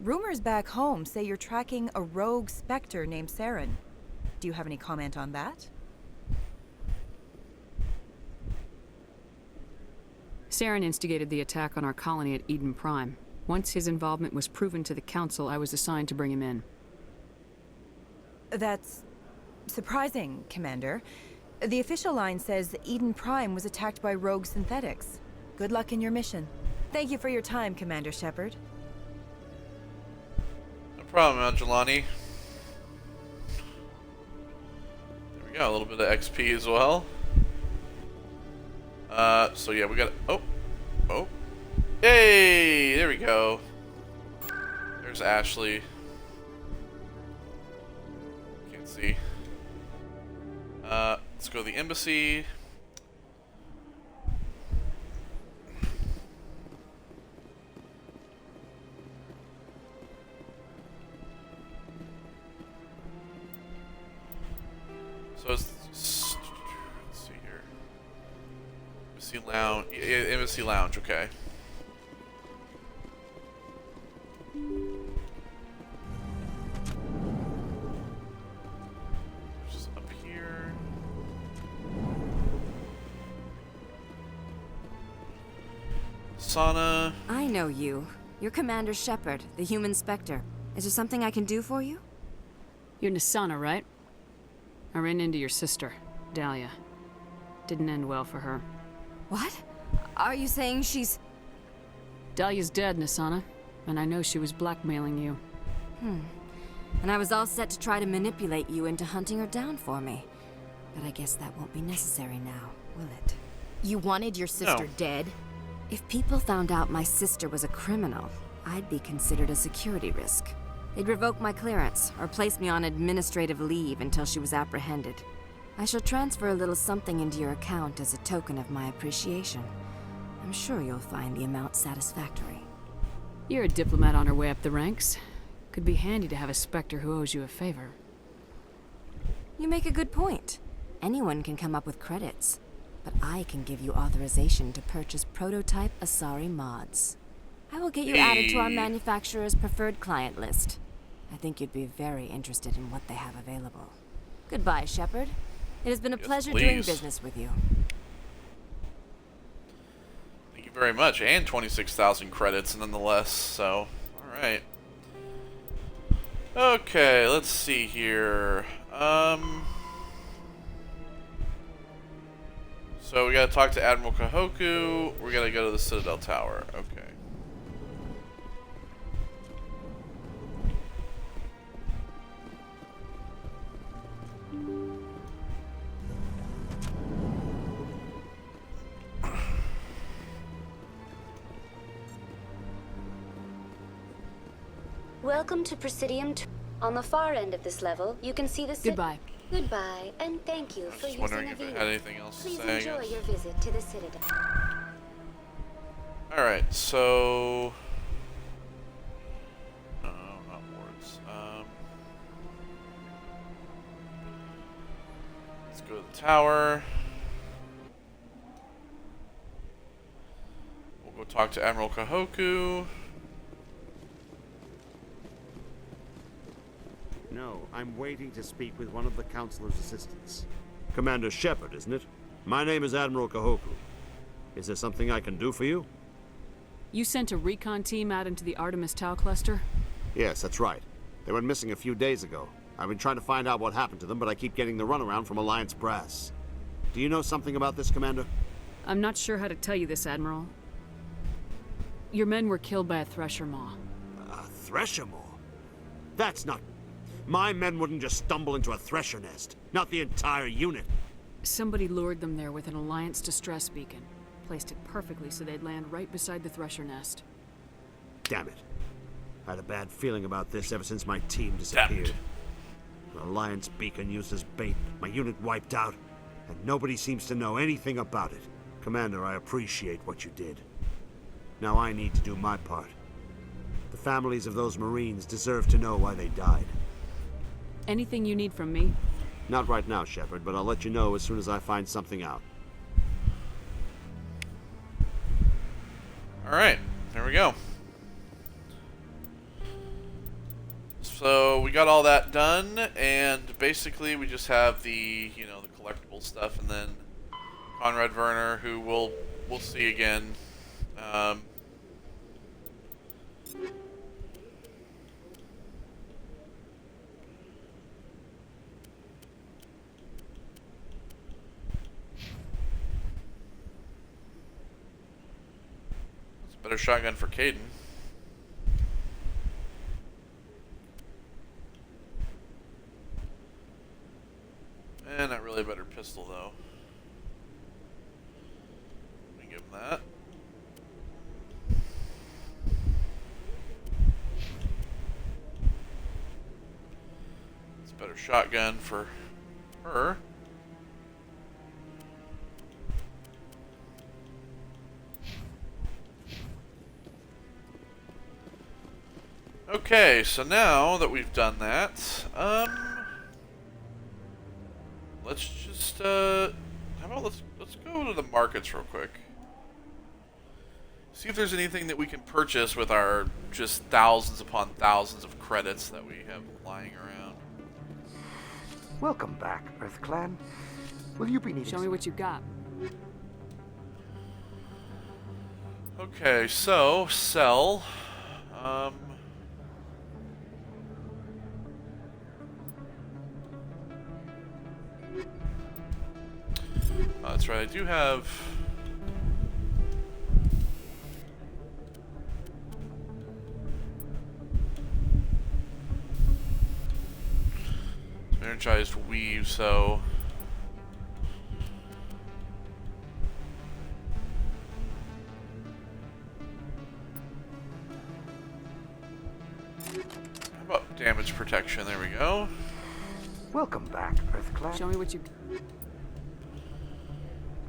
Rumors back home say you're tracking a rogue Spectre named Saren. Do you have any comment on that? Saren instigated the attack on our colony at Eden Prime. Once his involvement was proven to the Council, I was assigned to bring him in. That's surprising, Commander. The official line says Eden Prime was attacked by rogue synthetics. Good luck in your mission. Thank you for your time, Commander Shepard. No problem, Al-Jalani. There we go, a little bit of XP as well. So yeah, we got... Oh! Oh. Hey! There we go. There's Ashley. Can't see. Let's go to the embassy. So let's see here. Embassy Lounge. Yeah, Embassy Lounge, okay. Just up here. Sauna. I know you. You're Commander Shepard, the human Spectre. Is there something I can do for you? You're Nasana, right? I ran into your sister, Dahlia. Didn't end well for her. What? Are you saying she's... Dahlia's dead, Nasana. And I know she was blackmailing you. And I was all set to try to manipulate you into hunting her down for me. But I guess that won't be necessary now, will it? You wanted your sister dead? If people found out my sister was a criminal, I'd be considered a security risk. They'd revoke my clearance, or place me on administrative leave until she was apprehended. I shall transfer a little something into your account as a token of my appreciation. I'm sure you'll find the amount satisfactory. You're a diplomat on her way up the ranks. Could be handy to have a Spectre who owes you a favor. You make a good point. Anyone can come up with credits, but I can give you authorization to purchase prototype Asari mods. I will get you added to our manufacturer's preferred client list. I think you'd be very interested in what they have available. Goodbye, Shepard. It has been a pleasure doing business with you. Thank you very much, and 26,000 credits nonetheless, so, alright. Okay, let's see here. So we gotta talk to Admiral Kahoku. We're gonna go to the Citadel Tower. Okay. Welcome to Presidium. On the far end of this level, you can see the Goodbye. Goodbye, and thank you for Just using wondering a if it view. had anything else to Please say. I enjoy guess. your visit to the Citadel. Alright, so... No, not wards. Let's go to the tower. We'll go talk to Admiral Kahoku. No, I'm waiting to speak with one of the Councilor's assistants. Commander Shepard, isn't it? My name is Admiral Kahoku. Is there something I can do for you? You sent a recon team out into the Artemis Tau cluster? Yes, that's right. They went missing a few days ago. I've been trying to find out what happened to them, but I keep getting the runaround from Alliance brass. Do you know something about this, Commander? I'm not sure how to tell you this, Admiral. Your men were killed by a Thresher Maw. A Thresher Maw? That's not... My men wouldn't just stumble into a Thresher nest. Not the entire unit. Somebody lured them there with an Alliance distress beacon. Placed it perfectly so they'd land right beside the Thresher nest. Damn it. I had a bad feeling about this ever since my team disappeared. An Alliance beacon used as bait, my unit wiped out, and nobody seems to know anything about it. Commander, I appreciate what you did. Now I need to do my part. The families of those Marines deserve to know why they died. Anything you need from me? Not right now, Shepard, but I'll let you know as soon as I find something out. Alright, there we go. So we got all that done, and basically we just have the, you know, the collectible stuff, and then Conrad Werner, who we'll see again. It's a better shotgun for Caden. And not really a better pistol, though. Let me give him that. better shotgun for her. Okay, so now that we've done that, let's just how about let's go to the markets real quick. See if there's anything that we can purchase with our just thousands upon thousands of credits that we have lying around. Welcome back, Earth Clan. Will you be needing? Show me what you got. Okay, so sell. That's right. I do have. Energized weave, so how about damage protection? There we go. Welcome back, Earth Clan. Show me what you.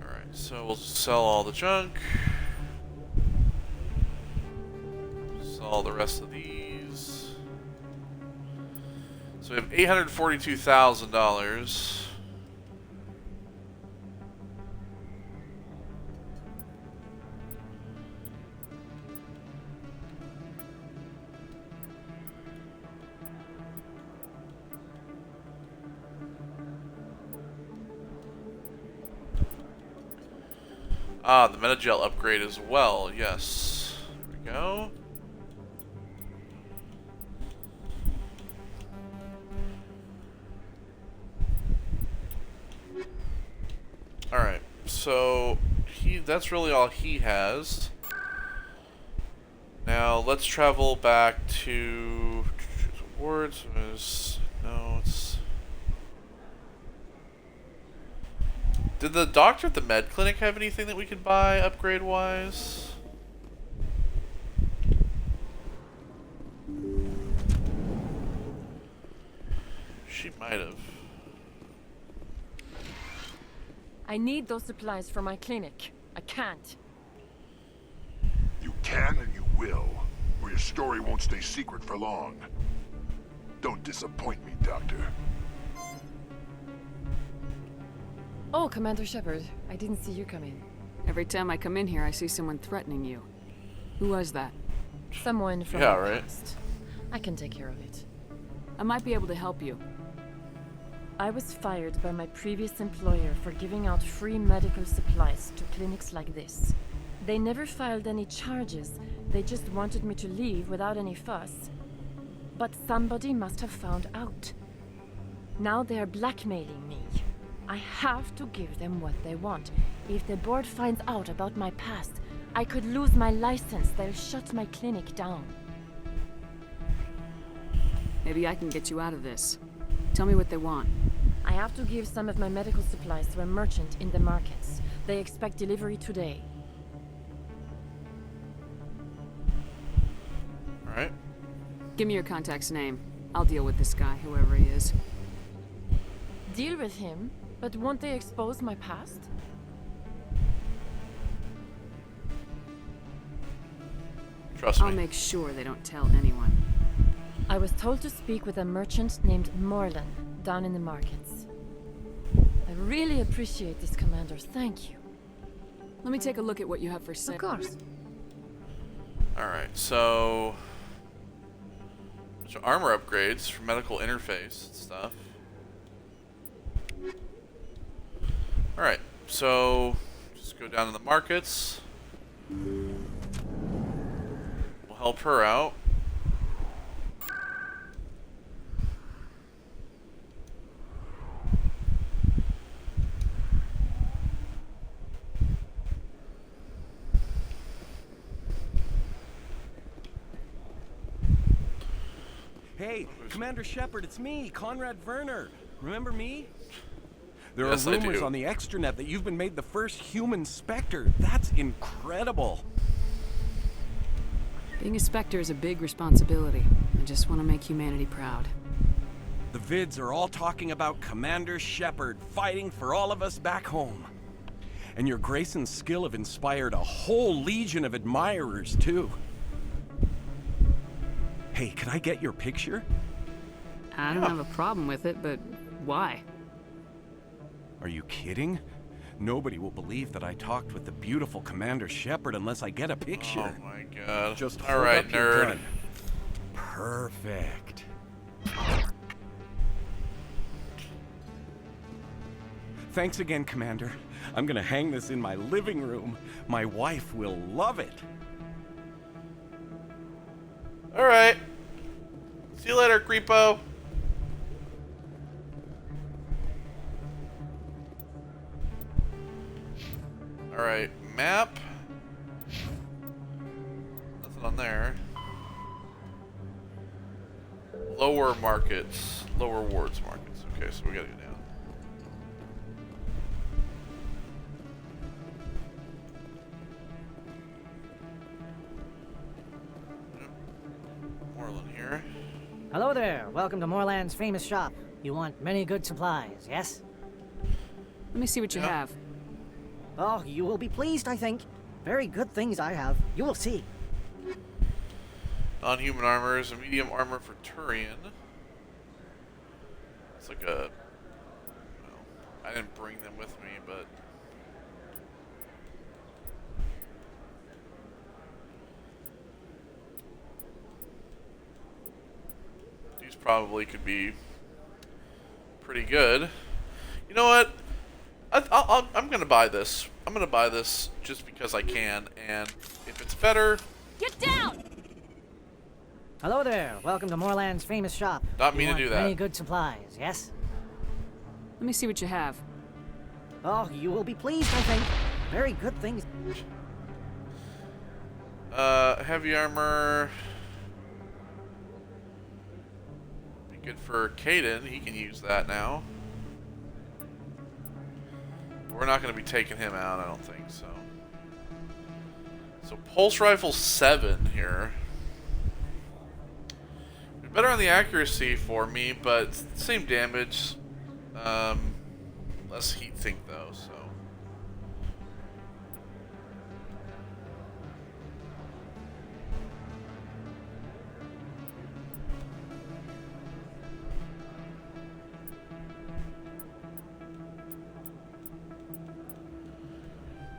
All right, so we'll sell all the junk. Sell all the rest of these. So we have $842,000. Ah, the Metagel upgrade as well. Yes. There we go. Alright, so that's really all he has. Now let's travel back to awards. No, it's. Did the doctor at the med clinic have anything that we could buy upgrade wise? She might have. I need those supplies for my clinic. I can't. You can and you will, or your story won't stay secret for long. Don't disappoint me, Doctor. Oh, Commander Shepard. I didn't see you come in. Every time I come in here, I see someone threatening you. Who was that? Someone from Yeah, the right. past. I can take care of it. I might be able to help you. I was fired by my previous employer for giving out free medical supplies to clinics like this. They never filed any charges. They just wanted me to leave without any fuss. But somebody must have found out. Now they are blackmailing me. I have to give them what they want. If the board finds out about my past, I could lose my license. They'll shut my clinic down. Maybe I can get you out of this. Tell me what they want. I have to give some of my medical supplies to a merchant in the markets. They expect delivery today. Alright. Give me your contact's name. I'll deal with this guy, whoever he is. Deal with him? But won't they expose my past? Trust me. I'll make sure they don't tell anyone. I was told to speak with a merchant named Morlan down in the markets. I really appreciate this, Commander. Thank you. Let me take a look at what you have for sale. Of course. Alright, so armor upgrades for medical interface and stuff. Alright, so just go down to the markets. We'll help her out. Hey, Commander Shepard, it's me, Conrad Werner. Remember me? There Yes, are I rumors do. on the extranet that you've been made the first human Spectre. That's incredible. Being a Spectre is a big responsibility. I just want to make humanity proud. The vids are all talking about Commander Shepard fighting for all of us back home. And your grace and skill have inspired a whole legion of admirers, too. Hey, can I get your picture? I don't have a problem with it, but why? Are you kidding? Nobody will believe that I talked with the beautiful Commander Shepard unless I get a picture. Oh my god. Just all hold right, up your nerd. gun. Perfect. Thanks again, Commander. I'm gonna hang this in my living room. My wife will love it. All right. See you later, creepo. All right, map. Nothing on there. Lower markets, lower wards markets. Okay, so we gotta go down. Moreland here. Hello there. Welcome to Moorland's famous shop. You want many good supplies, yes? Let me see what you have. Oh, you will be pleased, I think. Very good things I have. You will see. Non-human armor is a medium armor for Turian. It's like a... Well, I didn't bring them with me, but... These probably could be pretty good. You know what? I'm gonna buy this. I'm gonna buy this just because I can, and if it's better... Get down! Hello there. Welcome to Moorland's famous shop. Not me to do that. Many good supplies, yes? Let me see what you have. Oh, you will be pleased, I think. Very good things. Heavy armor. Be good for Caden. He can use that now. We're not going to be taking him out, I don't think so. So pulse rifle 7 here. Better on the accuracy for me, but same damage. Less heat sink though, so.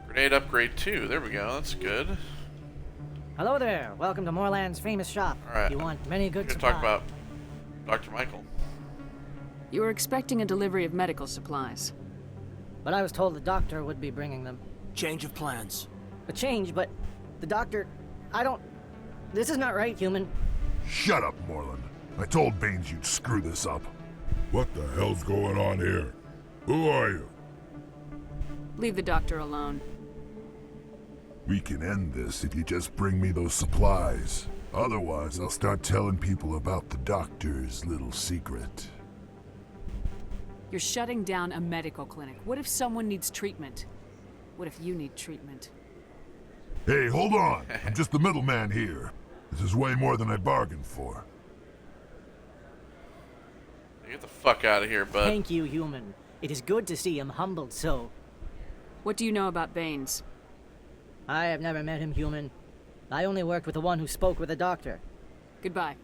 Grenade upgrade 2. There we go. That's good. Hello there. Welcome to Moorland's famous shop. All right. You want many good We're supplies. gonna talk about Dr. Michael. You were expecting a delivery of medical supplies. But I was told the doctor would be bringing them. Change of plans. A change, but the doctor... I don't... This is not right, human. Shut up, Moreland. I told Baines you'd screw this up. What the hell's going on here? Who are you? Leave the doctor alone. We can end this if you just bring me those supplies. Otherwise, I'll start telling people about the doctor's little secret. You're shutting down a medical clinic. What if someone needs treatment? What if you need treatment? Hey, hold on. I'm just the middleman here. This is way more than I bargained for. Get the fuck out of here, bud. Thank you, human. It is good to see him humbled so. What do you know about Baines? I have never met him, human. I only worked with the one who spoke with the doctor. Goodbye.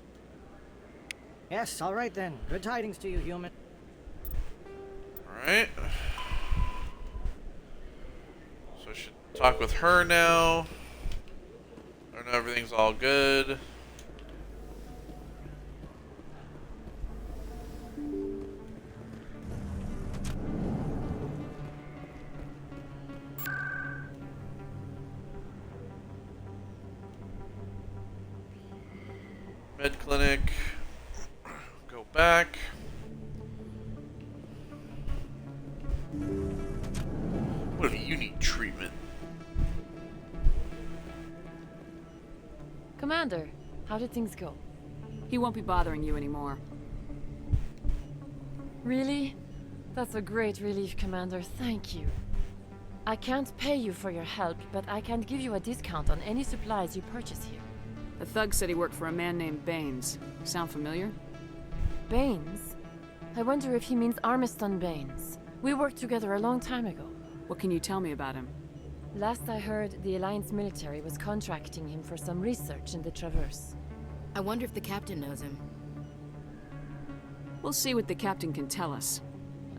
Yes, all right then. Good tidings to you, human. Alright. So I should talk with her now. I know everything's all good. Med clinic. Go back. What if you need treatment? Commander, how did things go? He won't be bothering you anymore. Really? That's a great relief, Commander. Thank you. I can't pay you for your help, but I can give you a discount on any supplies you purchase here. The thug said he worked for a man named Baines. Sound familiar? Baines? I wonder if he means Armiston Baines. We worked together a long time ago. What can you tell me about him? Last I heard, the Alliance military was contracting him for some research in the Traverse. I wonder if the captain knows him. We'll see what the captain can tell us.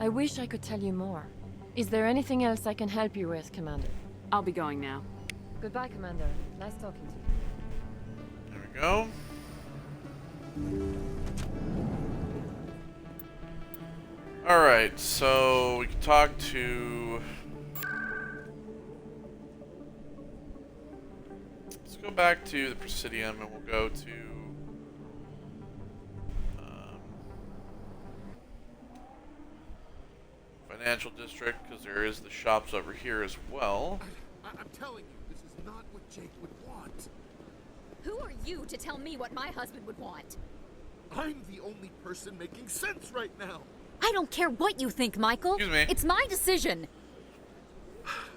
I wish I could tell you more. Is there anything else I can help you with, Commander? I'll be going now. Goodbye, Commander. Nice talking to you. There we go. Alright, so we can talk to... Let's go back to the Presidium and we'll go to... Financial District, because there is the shops over here as well. I'm telling you, this is not what Jake would want. Who are you to tell me what my husband would want? I'm the only person making sense right now. I don't care what you think, Michael. Excuse me. It's my decision.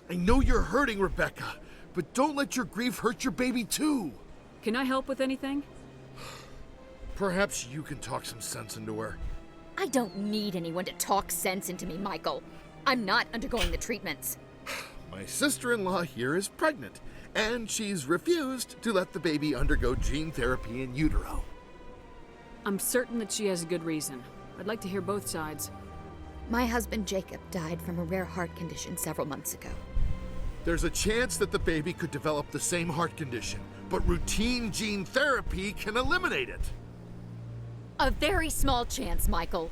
I know you're hurting, Rebecca, but don't let your grief hurt your baby too. Can I help with anything? Perhaps you can talk some sense into her. I don't need anyone to talk sense into me, Michael. I'm not undergoing the treatments. My sister-in-law here is pregnant, and she's refused to let the baby undergo gene therapy in utero. I'm certain that she has a good reason. I'd like to hear both sides. My husband Jacob died from a rare heart condition several months ago. There's a chance that the baby could develop the same heart condition, but routine gene therapy can eliminate it. A very small chance, Michael.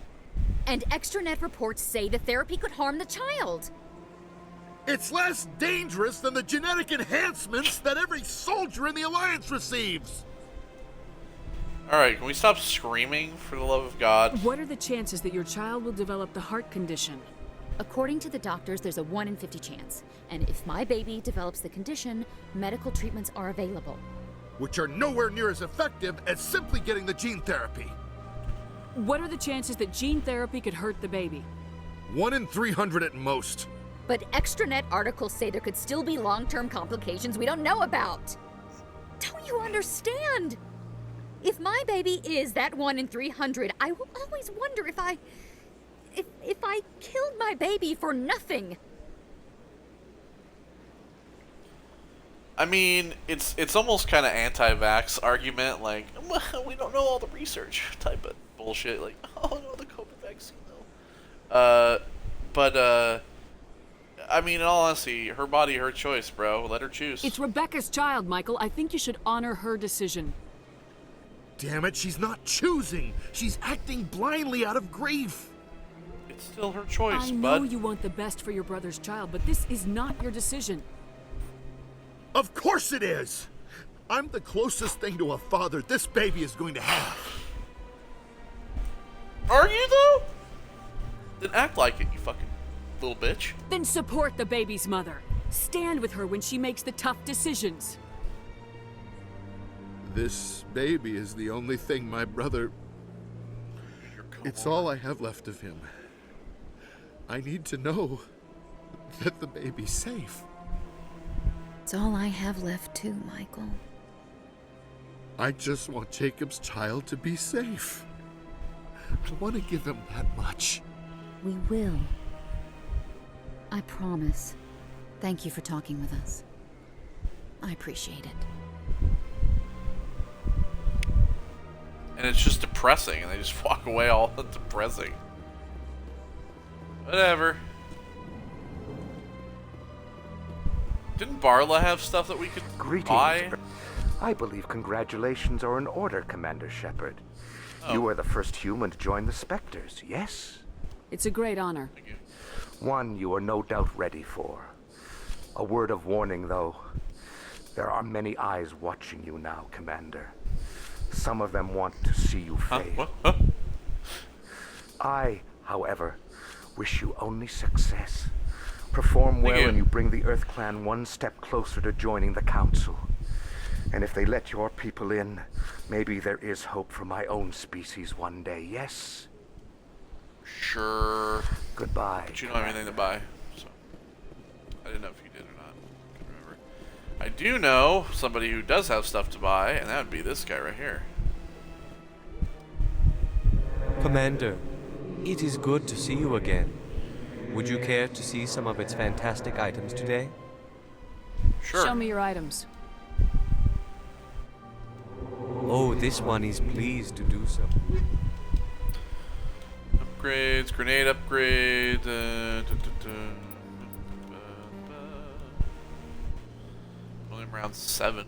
And extranet reports say the therapy could harm the child. It's less dangerous than the genetic enhancements that every soldier in the Alliance receives. Alright, can we stop screaming, for the love of God? What are the chances that your child will develop the heart condition? According to the doctors, there's a 1 in 50 chance. And if my baby develops the condition, medical treatments are available. Which are nowhere near as effective as simply getting the gene therapy. What are the chances that gene therapy could hurt the baby? 1 in 300 at most. But extranet articles say there could still be long-term complications we don't know about. Don't you understand? If my baby is that 1 in 300, I will always wonder if I killed my baby for nothing. I mean, it's almost kind of anti-vax argument, like, well, we don't know all the research type of bullshit, like, oh no, the COVID vaccine though. I mean, in all honesty, her body, her choice, bro. Let her choose. It's Rebecca's child, Michael. I think you should honor her decision. Damn it, she's not choosing. She's acting blindly out of grief. It's still her choice, I know you want the best for your brother's child, but this is not your decision. Of course it is! I'm the closest thing to a father this baby is going to have. Are you, though? Then act like it, you fucking little bitch. Then support the baby's mother. Stand with her when she makes the tough decisions. This baby is the only thing my brother... It's all I have left of him. I need to know that the baby's safe. It's all I have left too, Michael. I just want Jacob's child to be safe. I want to give him that much. We will. I promise. Thank you for talking with us. I appreciate it. And it's just depressing, and they just walk away all depressing. Whatever. Didn't Barla have stuff that we could buy? I believe congratulations are in order, Commander Shepard. Oh. You are the first human to join the Spectres, yes? It's a great honor. Thank you. One you are no doubt ready for. A word of warning, though. There are many eyes watching you now, Commander. Some of them want to see you fail. I, however, wish you only success. Perform well and you bring the Earth Clan one step closer to joining the Council. And if they let your people in, maybe there is hope for my own species one day, yes? Sure. Goodbye. But you don't have anything to buy, so I didn't know if you did or not. Couldn't remember. I do know somebody who does have stuff to buy, and that would be this guy right here. Commander, It is good to see you again. Would you care to see some of its fantastic items today? Sure. Show me your items. Oh, this one is pleased to do so. Upgrades, grenade upgrade. Only round 7.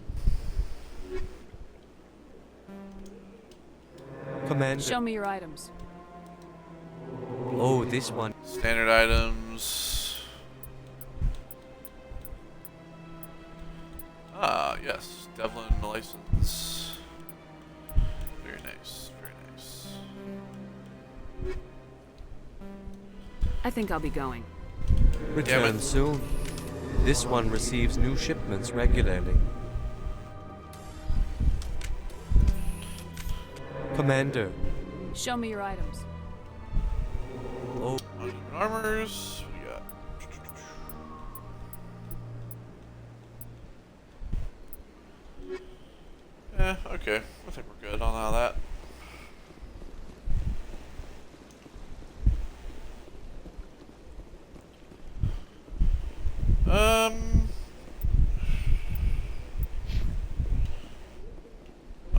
Commander. Show me your items. Oh, this one. Standard items. Ah, yes. Devlin license. Very nice. Very nice. I think I'll be going. Return soon. This one receives new shipments regularly. Commander. Show me your items. Oh. Armors. We got. Okay. I think we're good on all that.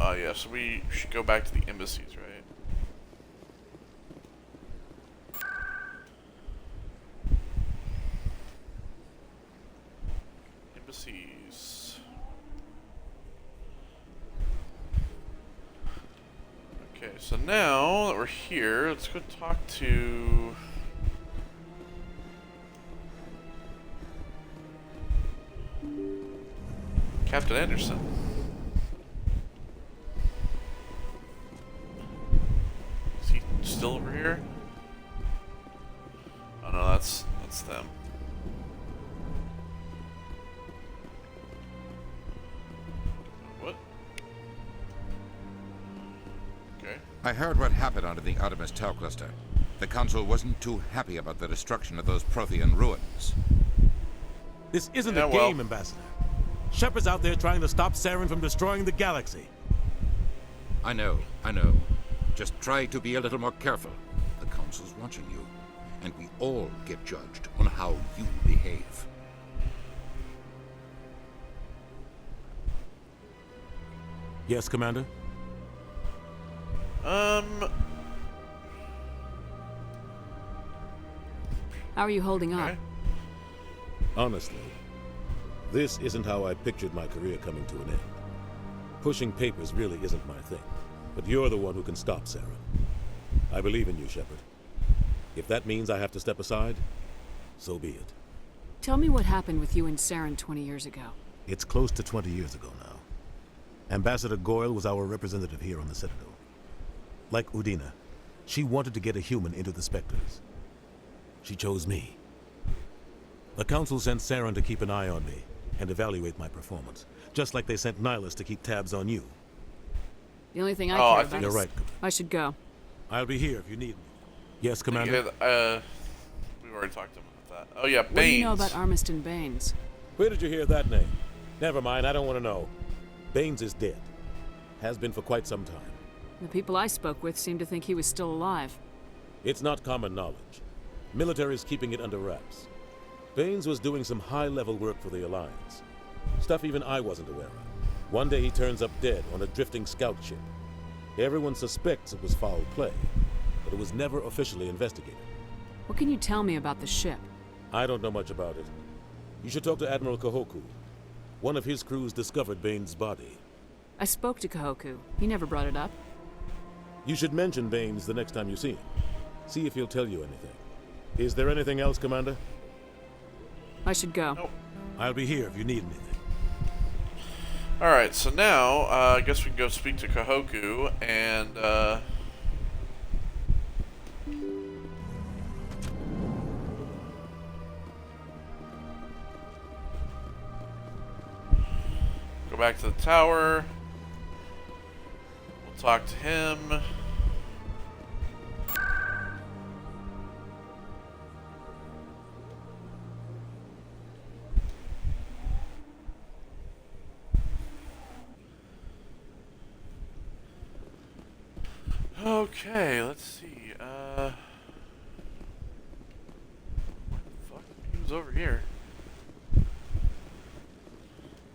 Oh yeah, so we should go back to the embassies, right? Embassies. Okay, so now that we're here, let's go talk to... Captain Anderson. Is he still over here? Oh no, that's them. What? Okay. I heard what happened under the Artemis Tau cluster. The Council wasn't too happy about the destruction of those Prothean ruins. This isn't a game, Ambassador. Shepard's out there trying to stop Saren from destroying the galaxy. I know. Just try to be a little more careful. The Council's watching you, and we all get judged on how you behave. Yes, Commander? How are you holding up? Honestly, this isn't how I pictured my career coming to an end. Pushing papers really isn't my thing, but you're the one who can stop Saren. I believe in you, Shepard. If that means I have to step aside, so be it. Tell me what happened with you and Saren 20 years ago. It's close to 20 years ago now. Ambassador Goyle was our representative here on the Citadel. Like Udina, she wanted to get a human into the Spectres. She chose me. The Council sent Saren to keep an eye on me and evaluate my performance, just like they sent Nihilus to keep tabs on you. The only thing I care about You're is right. I should go. I'll be here if you need me. Yes, Commander? We've already talked to him about that. Oh yeah, Baines. What do you know about Armiston Baines? Where did you hear that name? Never mind, I don't want to know. Baines is dead. Has been for quite some time. The people I spoke with seemed to think he was still alive. It's not common knowledge. Military's keeping it under wraps. Baines was doing some high-level work for the Alliance. Stuff even I wasn't aware of. One day he turns up dead on a drifting scout ship. Everyone suspects it was foul play, but it was never officially investigated. What can you tell me about the ship? I don't know much about it. You should talk to Admiral Kahoku. One of his crews discovered Baines' body. I spoke to Kahoku. He never brought it up. You should mention Baines the next time you see him. See if he'll tell you anything. Is there anything else, Commander? I should go. Nope. I'll be here if you need anything. Alright, so now, I guess we can go speak to Kahoku and, go back to the tower. We'll talk to him. Okay, let's see. Who's over here?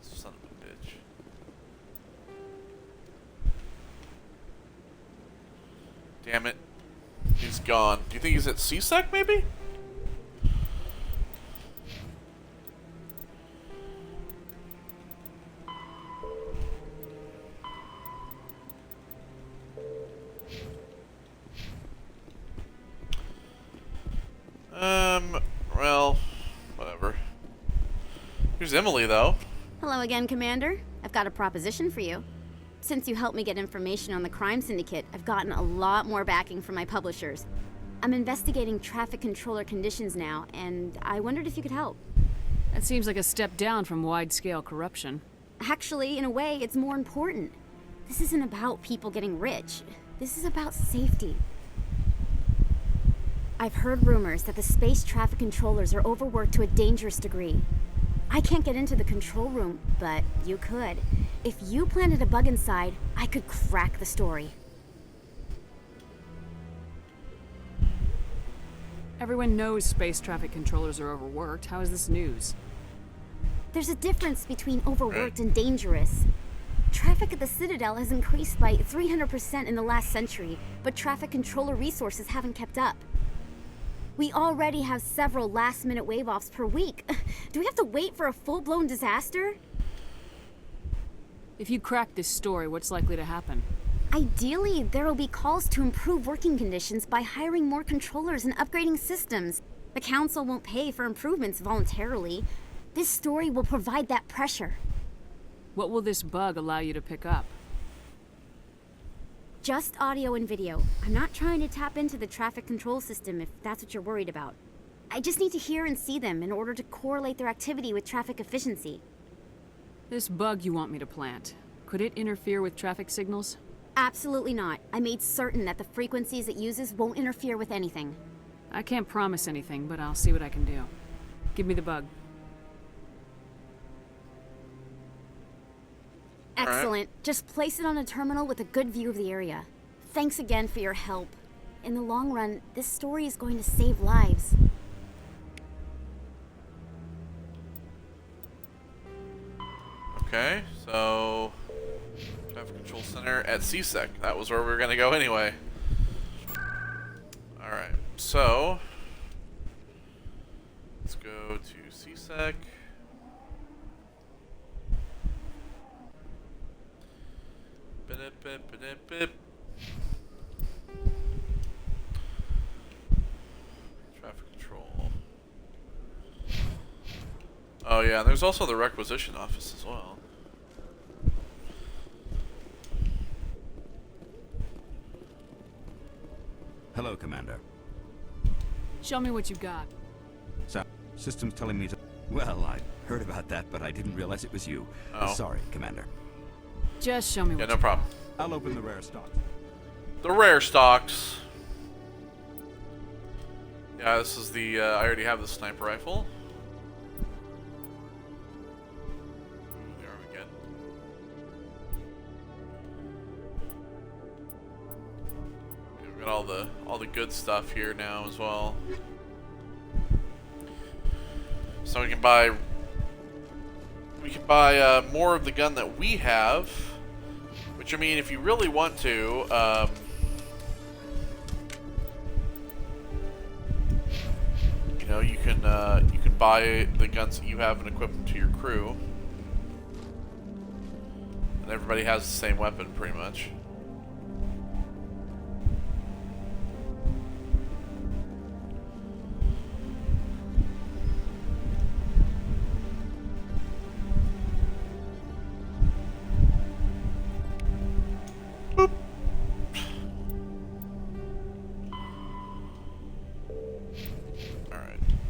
Son of a bitch. Damn it. He's gone. Do you think he's at CSEC, maybe? Well, whatever. Here's Emily, though. Hello again, Commander. I've got a proposition for you. Since you helped me get information on the crime syndicate, I've gotten a lot more backing from my publishers. I'm investigating traffic controller conditions now, and I wondered if you could help. That seems like a step down from wide-scale corruption. Actually, in a way, it's more important. This isn't about people getting rich. This is about safety. I've heard rumors that the space traffic controllers are overworked to a dangerous degree. I can't get into the control room, but you could. If you planted a bug inside, I could crack the story. Everyone knows space traffic controllers are overworked. How is this news? There's a difference between overworked and dangerous. Traffic at the Citadel has increased by 300% in the last century, but traffic controller resources haven't kept up. We already have several last-minute wave-offs per week. Do we have to wait for a full-blown disaster? If you crack this story, what's likely to happen? Ideally, there will be calls to improve working conditions by hiring more controllers and upgrading systems. The Council won't pay for improvements voluntarily. This story will provide that pressure. What will this bug allow you to pick up? Just audio and video. I'm not trying to tap into the traffic control system if that's what you're worried about. I just need to hear and see them in order to correlate their activity with traffic efficiency. This bug you want me to plant, could it interfere with traffic signals? Absolutely not. I made certain that the frequencies it uses won't interfere with anything. I can't promise anything, but I'll see what I can do. Give me the bug. Excellent. Just place it on a terminal with a good view of the area. Thanks again for your help. In the long run, this story is going to save lives. Okay, so traffic control center at CSEC. That was where we were gonna go anyway. Alright, so let's go to CSEC. Traffic control. Oh yeah, and there's also the requisition office as well. Hello, Commander. Show me what you got. So, system's telling me to... Well, I heard about that, but I didn't realize it was you. Oh. Sorry, Commander. Just show me what no problem. I'll open the rare stocks. The rare stocks. Yeah, this is the, I already have the sniper rifle. Ooh, there we go. Okay, we've got all the good stuff here now as well. So we can buy more of the gun that we have. Which, I mean, if you really want to, you know, you can buy the guns that you have and equip them to your crew, and everybody has the same weapon, pretty much.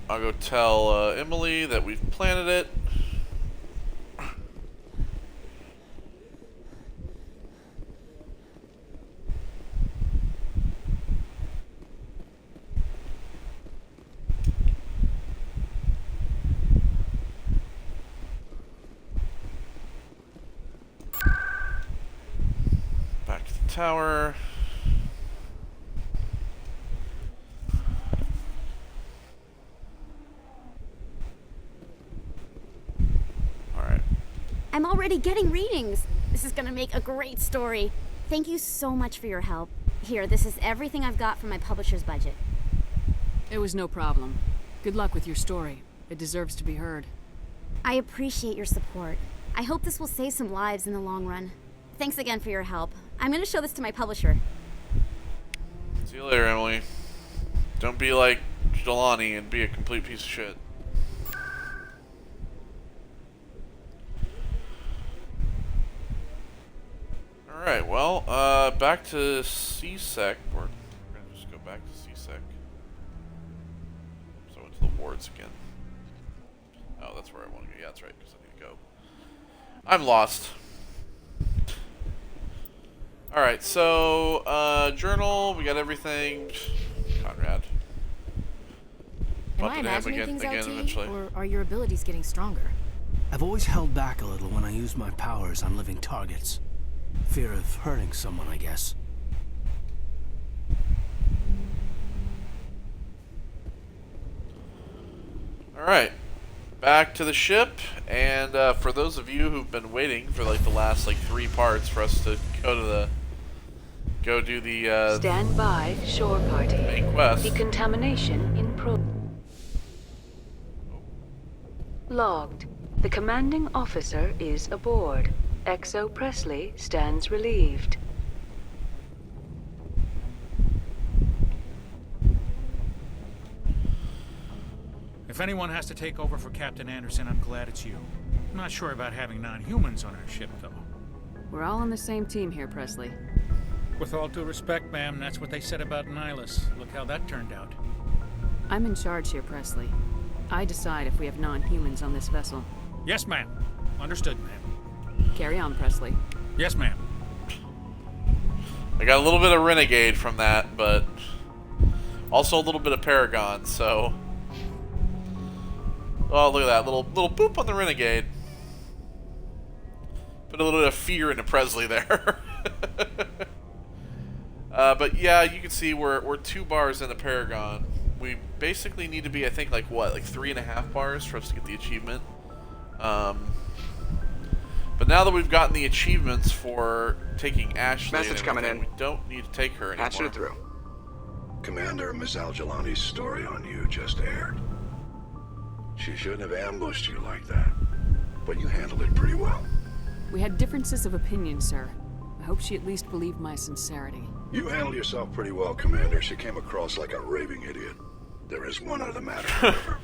I'll go tell Emily that we've planted it. Back to the tower. already getting readings. This is gonna make a great story. Thank you so much for your help. Here, this is everything I've got from my publisher's budget. It was no problem. Good luck with your story. It deserves to be heard. I appreciate your support. I hope this will save some lives in the long run. Thanks again for your help. I'm gonna show this to my publisher. See you later, Emily. Don't be like Jelani and be a complete piece of shit. Alright, well, back to C-Sec. We're gonna just go back to C-Sec. So I went to the wards again. Oh, that's where I want to go. Yeah, that's right, because I need to go. I'm lost. Alright, so, journal, we got everything. Conrad. Am I imagining things out, or are your abilities getting stronger? I've always held back a little when I use my powers on living targets. Fear of hurting someone, I guess. Alright, back to the ship, and for those of you who've been waiting for like the last like 3 parts for us to go do the Stand by, shore party. main quest. Decontamination in pro. Logged. The commanding officer is aboard. XO Presley stands relieved. If anyone has to take over for Captain Anderson, I'm glad it's you. I'm not sure about having non-humans on our ship, though. We're all on the same team here, Presley. With all due respect, ma'am, that's what they said about Nihilus. Look how that turned out. I'm in charge here, Presley. I decide if we have non-humans on this vessel. Yes, ma'am. Understood, ma'am. Carry on, Presley. Yes, ma'am. I got a little bit of Renegade from that, but also a little bit of Paragon, so... Oh, look at that. Little boop on the Renegade. Put a little bit of fear into Presley there. But yeah, you can see we're 2 bars in the Paragon. We basically need to be, I think, like what, like 3.5 bars for us to get the achievement. But now that we've gotten the achievements for taking Ashley, Message coming in. We don't need to take her anymore. Patching it through. Commander, Miss Al-Jalani's story on you just aired. She shouldn't have ambushed you like that, but you handled it pretty well. We had differences of opinion, sir. I hope she at least believed my sincerity. You handled yourself pretty well, Commander. She came across like a raving idiot. There is one other matter, however.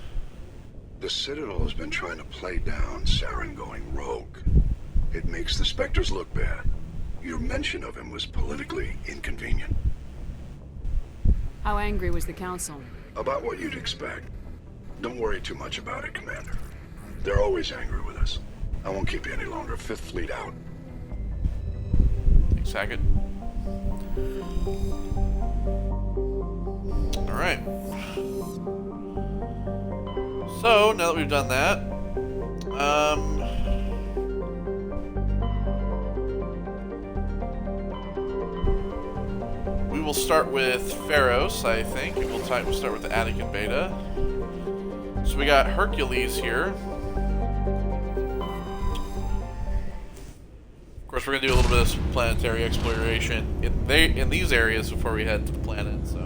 The Citadel has been trying to play down Saren going rogue. It makes the Spectres look bad. Your mention of him was politically inconvenient. How angry was the Council? About what you'd expect. Don't worry too much about it, Commander. They're always angry with us. I won't keep you any longer. 5th Fleet out. Thanks, Sackett. Alright. So, now that we've done that, we will start with Pharos, I think. We'll start with the Attican Beta. So we got Hercules here. Of course, we're gonna do a little bit of planetary exploration in these areas before we head to the planet. So.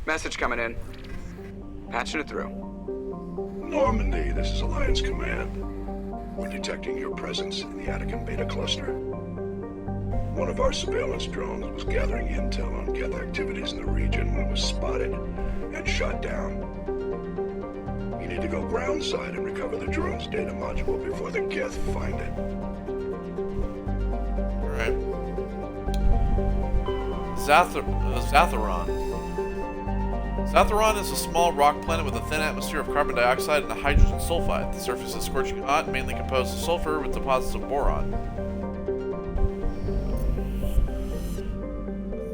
Message coming in. Patching it through. Normandy, this is Alliance Command. We're detecting your presence in the Attican Beta cluster. One of our surveillance drones was gathering intel on Geth activities in the region when it was spotted and shot down. You need to go groundside and recover the drone's data module before the Geth find it. Alright. Zatharon. Zatharon is a small rock planet with a thin atmosphere of carbon dioxide and hydrogen sulfide. The surface is scorching hot, mainly composed of sulfur with deposits of boron.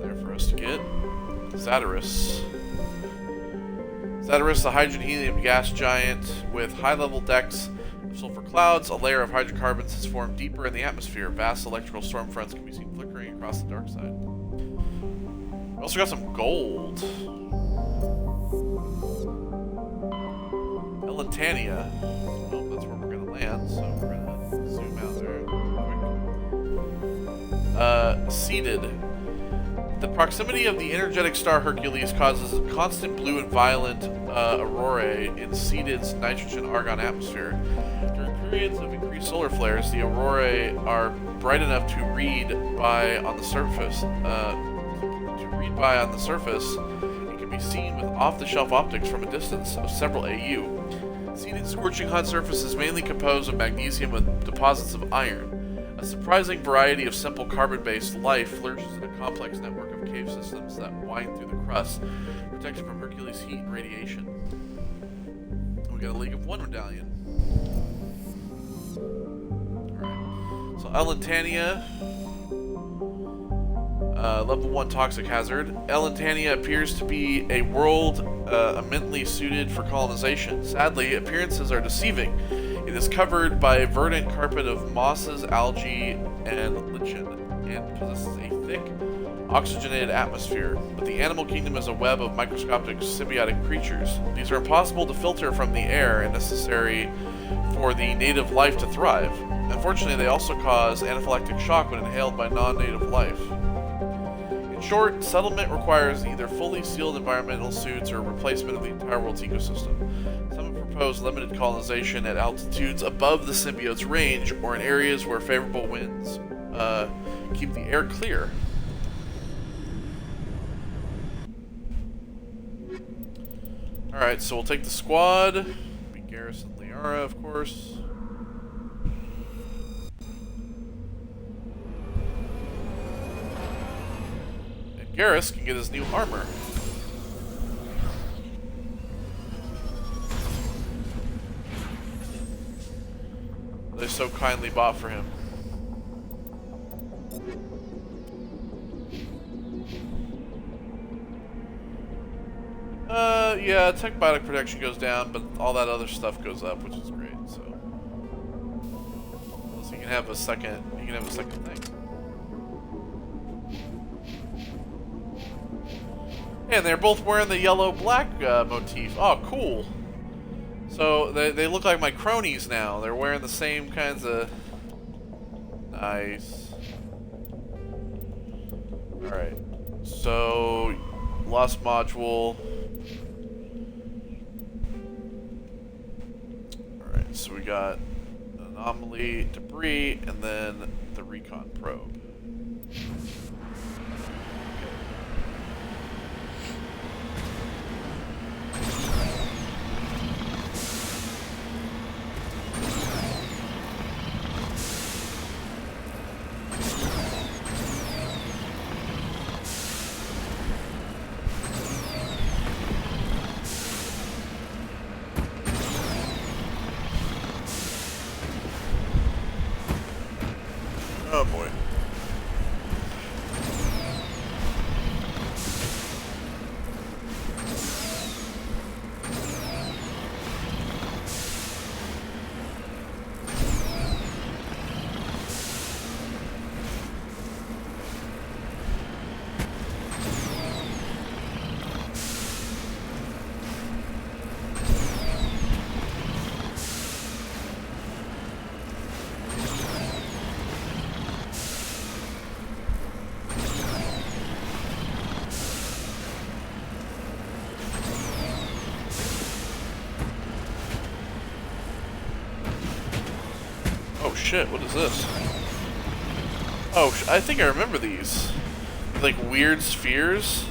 There for us to get. Zatarus. Zatarus is a hydrogen helium gas giant with high-level decks sulfur clouds, a layer of hydrocarbons has formed deeper in the atmosphere. Vast electrical storm fronts can be seen flickering across the dark side. We also got some gold. Elentania. Well, that's where we're gonna land, so we're gonna zoom out there quick. Seeded. The proximity of the energetic star Hercules causes constant blue and violent aurorae in Seeded's nitrogen-argon atmosphere. During periods of increased solar flares, the aurorae are bright enough to read by on the surface. It can be seen with off-the-shelf optics from a distance of several AU. Seeded's scorching hot surface is mainly composed of magnesium with deposits of iron. A surprising variety of simple carbon-based life flourishes in a complex network of cave systems that wind through the crust, protected from Hercules' heat and radiation. We got a League of One medallion. Alright. So Elentania, level 1 toxic hazard. Elentania appears to be a world eminently suited for colonization. Sadly, appearances are deceiving. It is covered by a verdant carpet of mosses, algae, and lichen, and possesses a thick, oxygenated atmosphere. But the animal kingdom is a web of microscopic symbiotic creatures. These are impossible to filter from the air and necessary for the native life to thrive. Unfortunately, they also cause anaphylactic shock when inhaled by non-native life. In short, settlement requires either fully sealed environmental suits or replacement of the entire world's ecosystem. Some have proposed limited colonization at altitudes above the symbiote's range or in areas where favorable winds keep the air clear. Alright, so we'll take the squad. Be Garrison Liara, of course. Garrus can get his new armor. They so kindly bought for him. Yeah, tech biotic protection goes down, but all that other stuff goes up, which is great, so. So you can have a second thing. And they're both wearing the yellow-black motif. Oh, cool. So they look like my cronies now. They're wearing the same kinds of... Nice. Alright. So, lost module. Alright, so we got anomaly, debris, and then the recon probe. Oh boy. Oh shit, what is this? Oh, I think I remember these. Like weird spheres?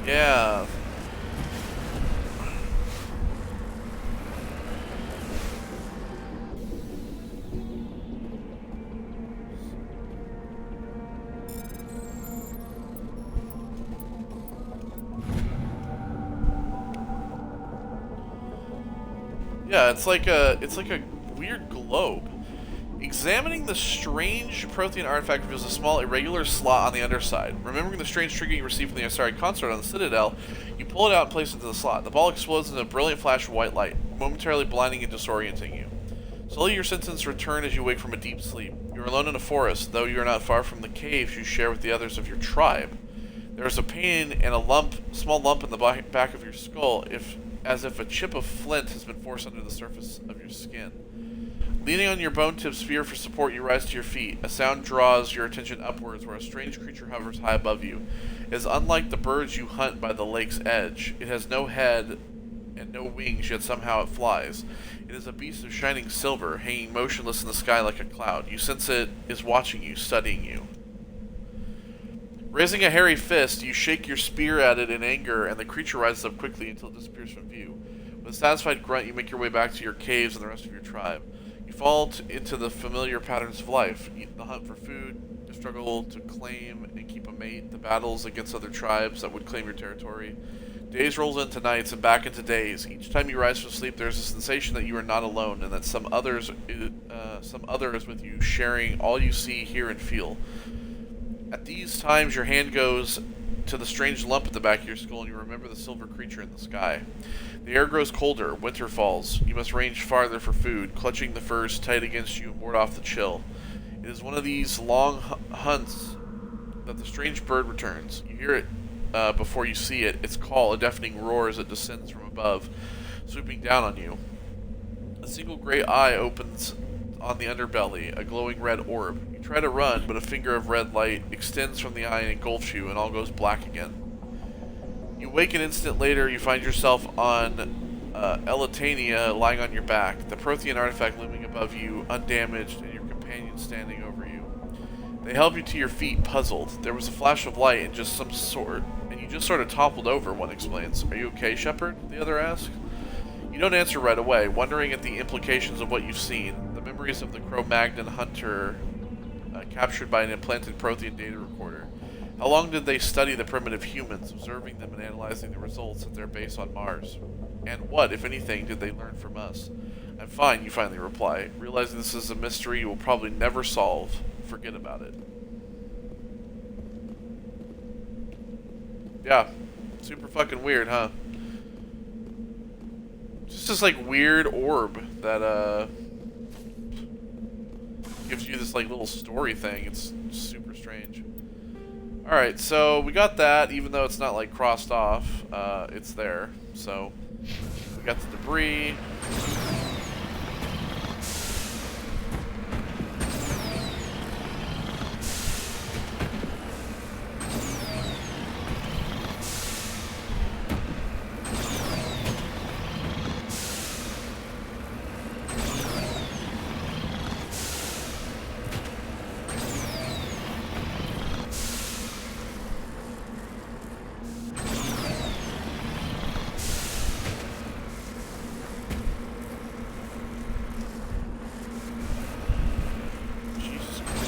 Yeah. Yeah, it's like a weird globe. Examining the strange Prothean artifact reveals a small irregular slot on the underside. Remembering the strange trigger you received from the Asari consort on the Citadel, you pull it out and place it into the slot. The ball explodes in a brilliant flash of white light, momentarily blinding and disorienting you. Slowly your senses return as you wake from a deep sleep. You are alone in a forest, though you are not far from the caves you share with the others of your tribe. There is a pain and a small lump in the back of your skull, as if a chip of flint has been forced under the surface of your skin. Leaning on your bone-tipped spear for support, you rise to your feet. A sound draws your attention upwards, where a strange creature hovers high above you. It is unlike the birds you hunt by the lake's edge. It has no head and no wings, yet somehow it flies. It is a beast of shining silver, hanging motionless in the sky like a cloud. You sense it is watching you, studying you. Raising a hairy fist, you shake your spear at it in anger, and the creature rises up quickly until it disappears from view. With a satisfied grunt, you make your way back to your caves and the rest of your tribe. You fall into the familiar patterns of life. The hunt for food, the struggle to claim and keep a mate, the battles against other tribes that would claim your territory. Days rolls into nights and back into days. Each time you rise from sleep, there's a sensation that you are not alone and that some other is with you, sharing all you see, hear, and feel. At these times, your hand goes to the strange lump at the back of your skull, and you remember the silver creature in the sky. The air grows colder. Winter falls. You must range farther for food, clutching the furs tight against you and ward off the chill. It is one of these long hunts that the strange bird returns. You hear it before you see it. Its call, a deafening roar as it descends from above, swooping down on you. A single gray eye opens on the underbelly, a glowing red orb. You try to run, but a finger of red light extends from the eye and engulfs you, and all goes black again. You wake an instant later. You find yourself on Elitania, lying on your back, the Prothean artifact looming above you, undamaged, and your companion standing over you. They help you to your feet, puzzled. There was a flash of light and you just sort of toppled over, one explains. Are you okay, Shepard? The other asks. You don't answer right away, wondering at the implications of what you've seen. The memories of the Cro-Magnon hunter captured by an implanted Prothean data recorder. How long did they study the primitive humans, observing them and analyzing the results at their base on Mars? And what, if anything, did they learn from us? I'm fine, you finally reply, realizing this is a mystery you will probably never solve. Forget about it. Yeah, super fucking weird, huh? Just this like weird orb that gives you this like little story thing. It's super strange. Alright, so we got that, even though it's not like crossed off, it's there. So we got the debris.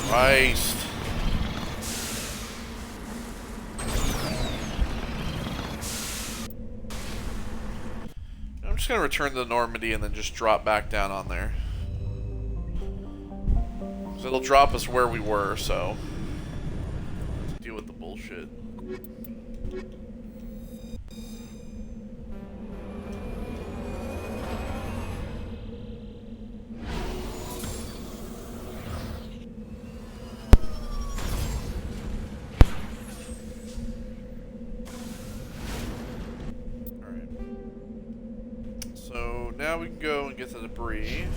Christ. I'm just going to return to Normandy and then just drop back down on there. So it'll drop us where we were, so let's deal with the bullshit. Now we can go and get the debris.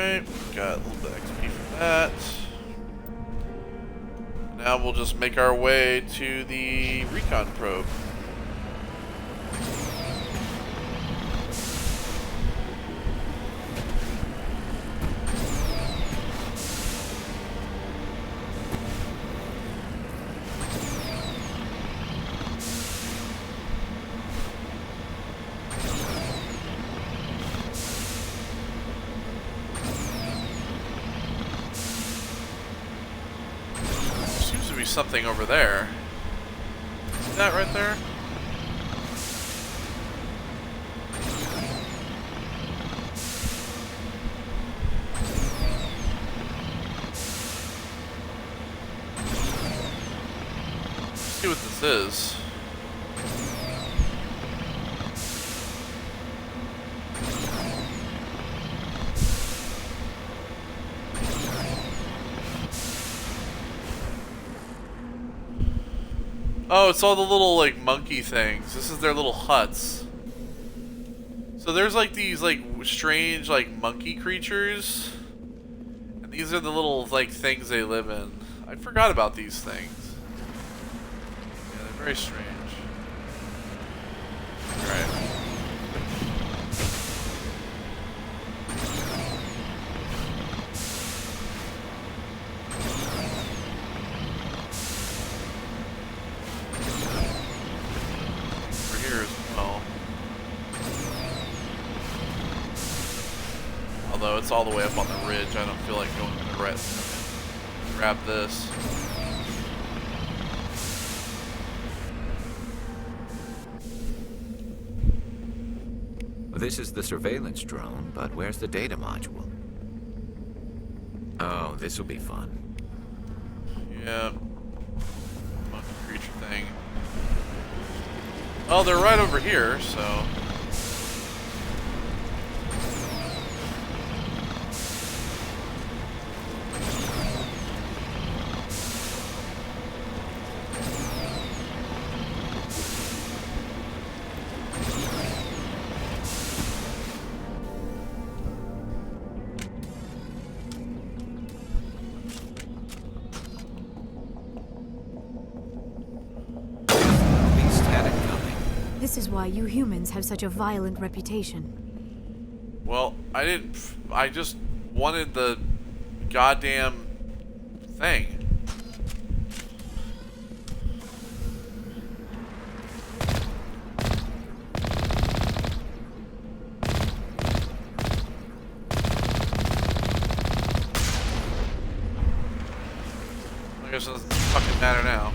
Alright, got a little bit of XP for that. Now we'll just make our way to the recon probe. Something over there. See that right there? Let's see what this is. Oh, it's all the little, like, monkey things. This is their little huts. So there's, like, these, like, strange, like, monkey creatures. And these are the little, like, things they live in. I forgot about these things. Yeah, they're very strange. Alright. It's all the way up on the ridge. I don't feel like going to the rest. Grab this. This is the surveillance drone, but where's the data module? Oh, this will be fun. Yeah. Monkey creature thing. Oh, they're right over here, so... This is why you humans have such a violent reputation. Well, I just wanted the goddamn thing. I guess it doesn't fucking matter now.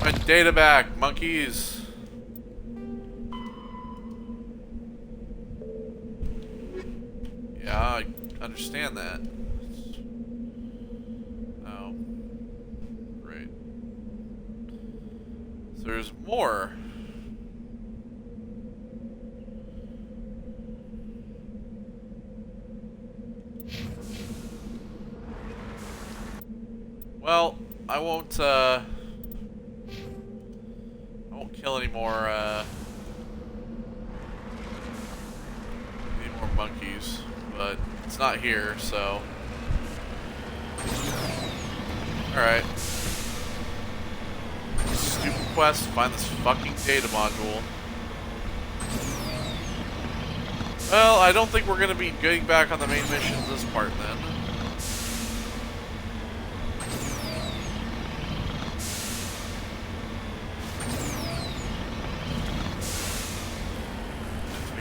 My data back, monkeys. Yeah, I understand that. Oh. Great. So there's more. Well, I won't kill any more monkeys, but it's not here, so alright. Stupid quest, find this fucking data module. Well, I don't think we're gonna be getting back on the main missions this part then.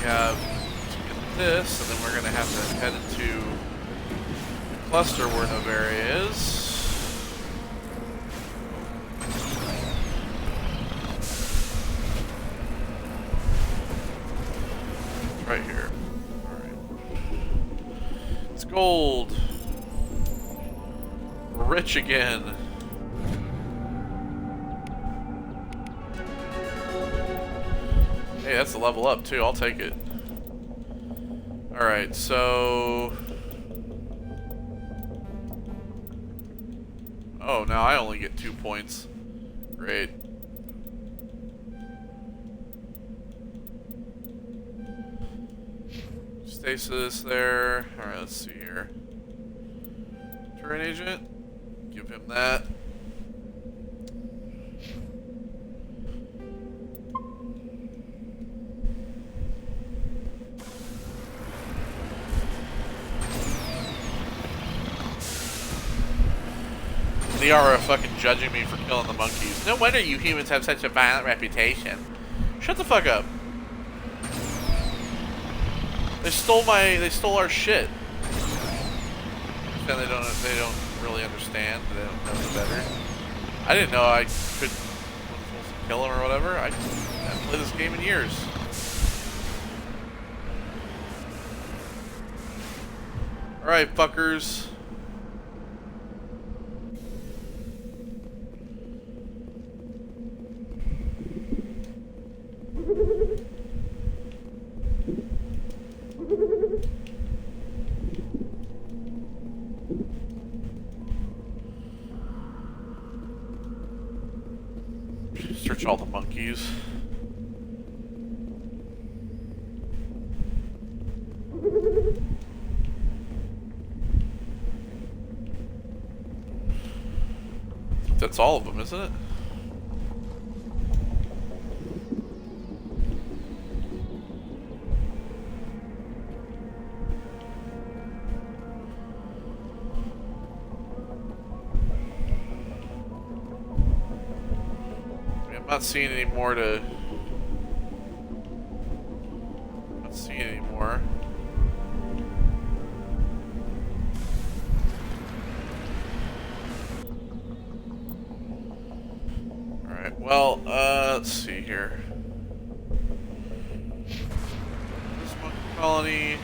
Have to get this, and then we're gonna have to head into the cluster where Novaria is. It's right here. Alright. It's gold. We're rich again. Hey, that's a level up too, I'll take it. Alright, so... Oh, now I only get 2 points. Great. Stasis there. Alright, let's see here. Turret agent. Give him that. Liara fucking judging me for killing the monkeys. No wonder you humans have such a violent reputation. Shut the fuck up. They stole our shit. And they don't really understand. They don't know any better. I didn't know I could kill them or whatever. I haven't played this game in years. Alright, fuckers. Search all the monkeys. That's all of them, isn't it? I'm not seeing any more to... Not seeing any more. Alright, well, let's see here. This monkey colony...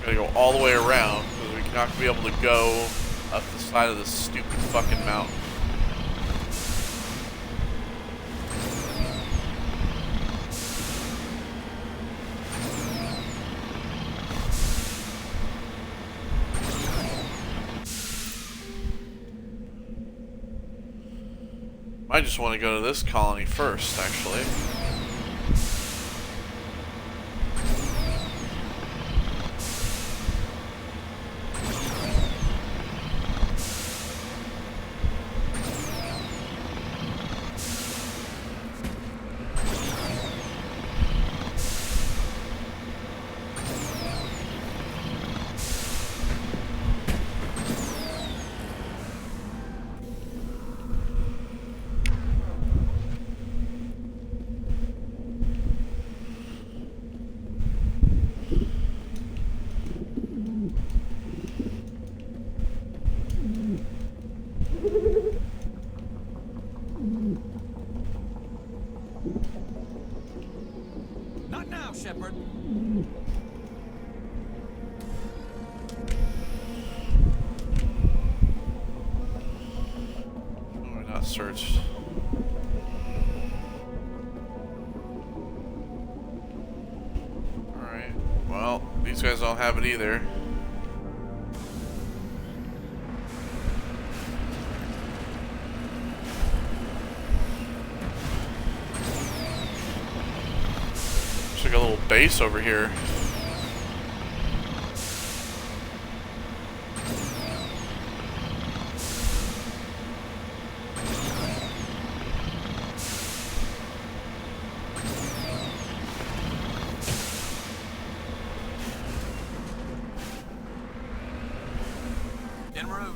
Gotta go all the way around because we're not gonna be able to go up the side of this stupid fucking mountain. I just want to go to this colony first, actually. Not now, Shepard. Oh, not searched. Alright. Well, these guys don't have it either. There's like a little base over here. En route.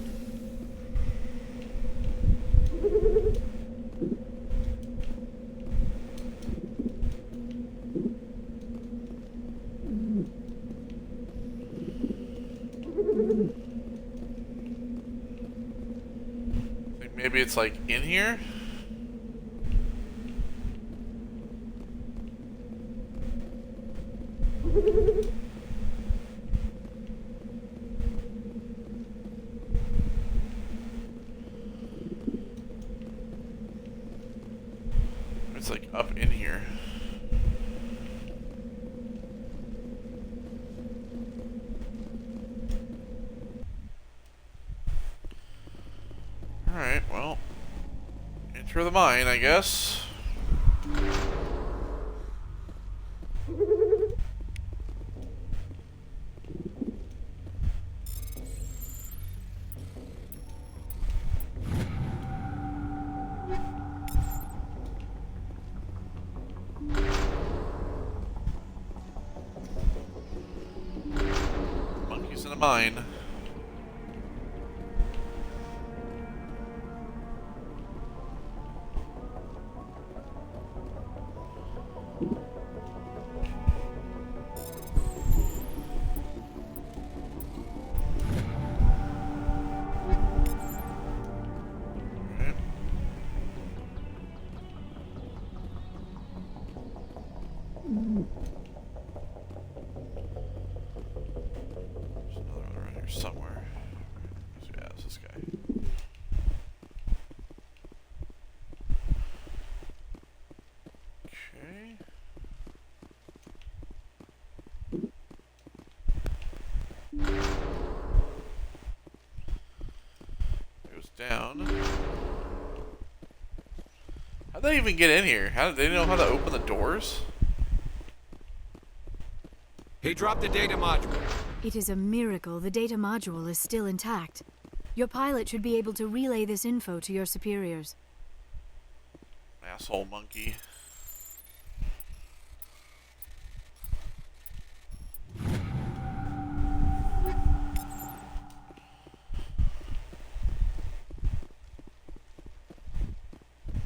Think maybe it's like in here? it's like up in here. Alright, well, enter the mine, I guess. Monkeys in a mine. Somewhere. Yeah, it's this guy. Okay. Goes down. How'd they even get in here? How did they know how to open the doors? He dropped the data module. It is a miracle the data module is still intact. Your pilot should be able to relay this info to your superiors. Asshole monkey.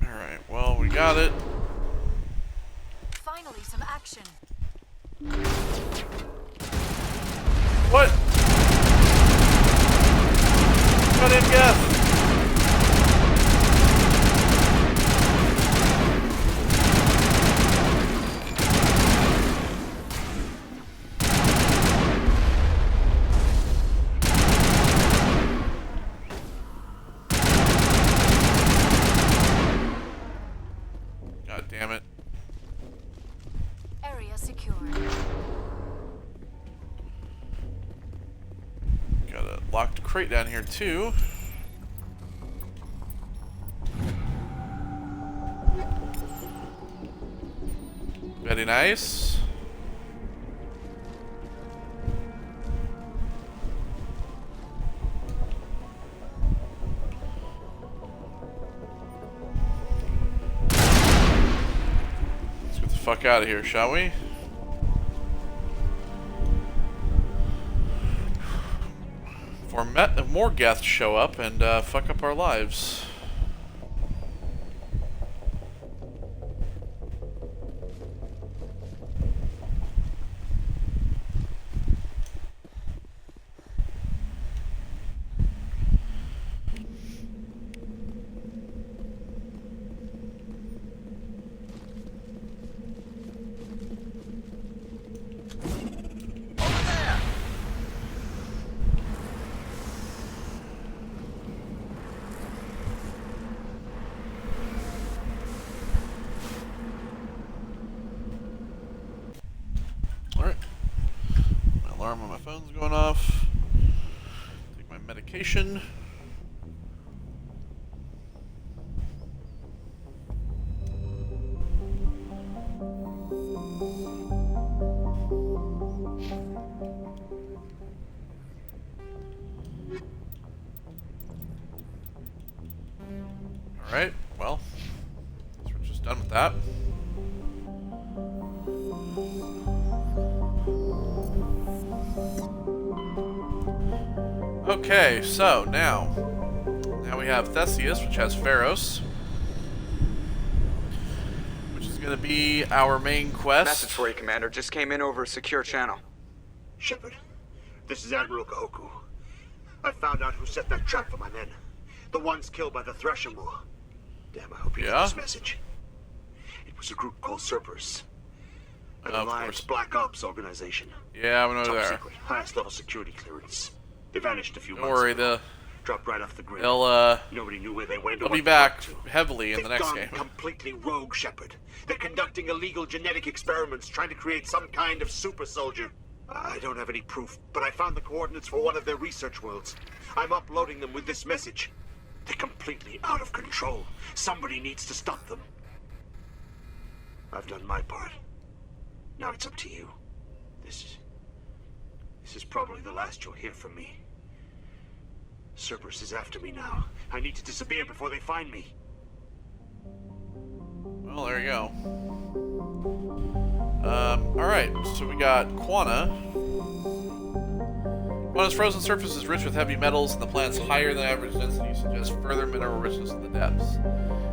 Alright, well, we got it. Finally, some action. What? Got him, Guess. God damn it. Area secure. Got a locked crate down here too. Very nice. Let's get the fuck out of here, shall we? Before more Geths show up and fuck up our lives. Alright. My alarm on my phone's going off. Take my medication. Alright, well, I guess we're just done with that. Okay, so now we have Theseus, which has Pharos, which is going to be our main quest. Message for you, Commander. Just came in over a secure channel. Shepard, this is Admiral Kahoku. I found out who set that trap for my men. The ones killed by the Threshamur. Damn, I hope you get this message. It was a group called Cerberus. An Alliance Black Ops organization. Yeah, I know Top there. secret, highest level security clearance. They vanished a few Don't months worry, ago. Dropped right off the grid. Nobody knew where they went. They'll be back heavily in the next They've game. gone completely rogue, Shepard. They're conducting illegal genetic experiments, trying to create some kind of super soldier. I don't have any proof, but I found the coordinates for one of their research worlds. I'm uploading them with this message. They're completely out of control. Somebody needs to stop them. I've done my part. Now it's up to you. This is probably the last you'll hear from me. Cerberus is after me now. I need to disappear before they find me. Well, there you go. Alright, so we got Quana. Quana's frozen surface is rich with heavy metals, and the planet's higher than average density suggests further mineral richness in the depths.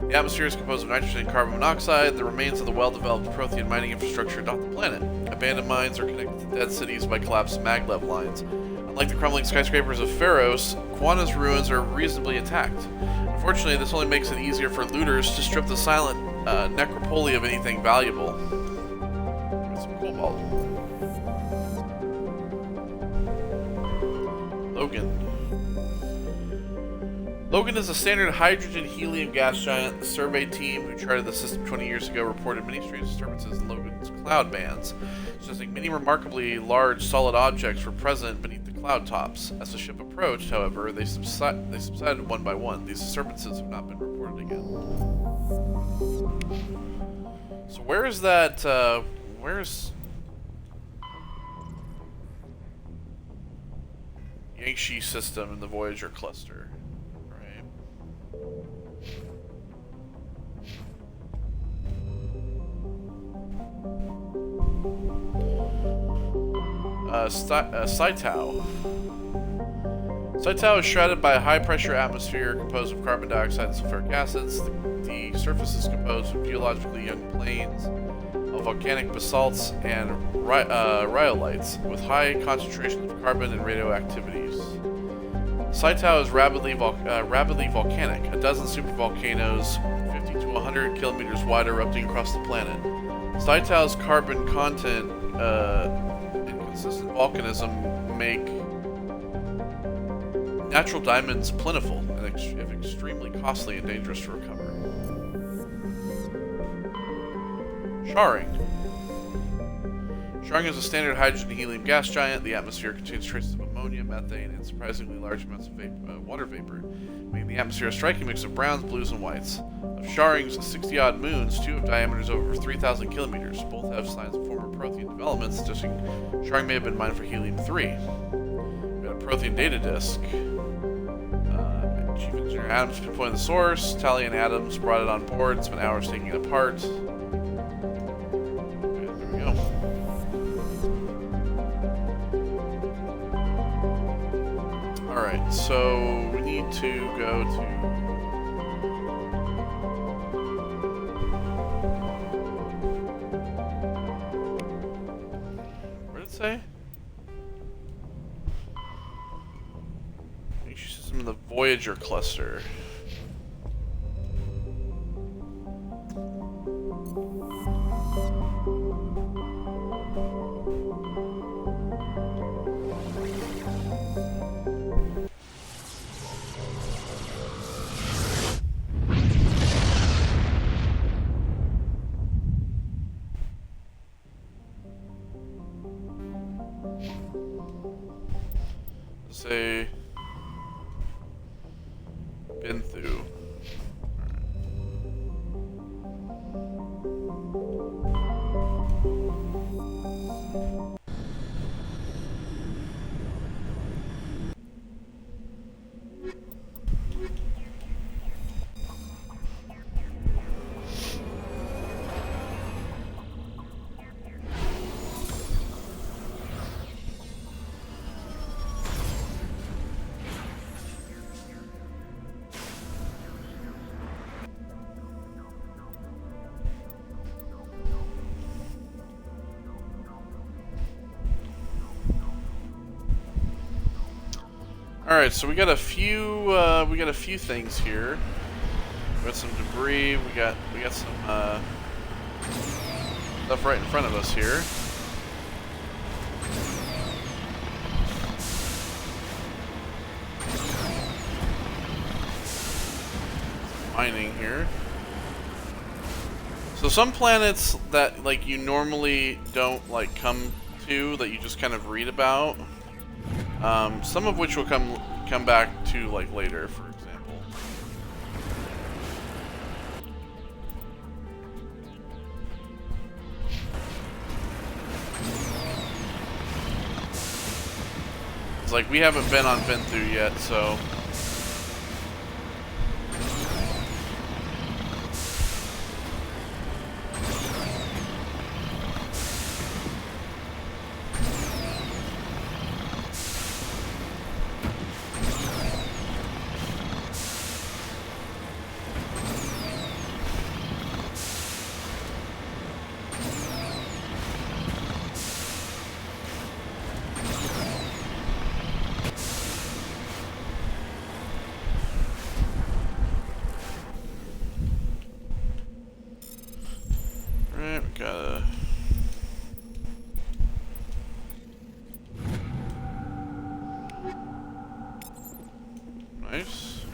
The atmosphere is composed of nitrogen and carbon monoxide, the remains of the well-developed Prothean mining infrastructure dot the planet. Abandoned mines are connected to dead cities by collapsed maglev lines. Unlike the crumbling skyscrapers of Pharos, Quana's ruins are reasonably intact. Unfortunately, this only makes it easier for looters to strip the silent necropoli of anything valuable. Got some cobalt. Logan is a standard hydrogen-helium gas giant. The survey team who charted the system 20 years ago reported many strange disturbances in Logan's cloud bands, suggesting many remarkably large solid objects were present beneath the cloud tops. As the ship approached, however, they subsided one by one. These disturbances have not been reported again. So where is that, where's Yangshi system in the Voyager cluster? Saitao. Saitao is shrouded by a high-pressure atmosphere composed of carbon dioxide and sulfuric acids. The surface is composed of geologically young plains of volcanic basalts and rhyolites with high concentrations of carbon and radioactivities. Saitao is rapidly volcanic. A dozen supervolcanoes, 50 to 100 kilometers wide, erupting across the planet. Saitao's carbon content and consistent volcanism make natural diamonds plentiful and extremely costly and dangerous to recover. Charring. Charring is a standard hydrogen-helium gas giant. The atmosphere contains traces of ammonia, methane, and surprisingly large amounts of water vapor, making the atmosphere a striking mix of browns, blues, and whites. Of Charring's 60-odd moons, 2 have diameters over 3,000 kilometers. Both have signs of former Prothean development, suggesting Charring may have been mined for helium-3. We got a Prothean data disk. Chief Engineer Adams pinpointed the source. Tally and Adams brought it on board. Spent hours taking it apart. Okay, there we go. Alright, so we need to go to... Where did it say? System in the Voyager cluster. Say been through. Alright, so we got a few things here. We got some debris, we got some stuff right in front of us here. mining here. So some planets that like you normally don't like come to, that you just kind of read about, some of which will come back to like later, for example. It's like we haven't been on Ventu yet, so. Alright, we gotta... Nice.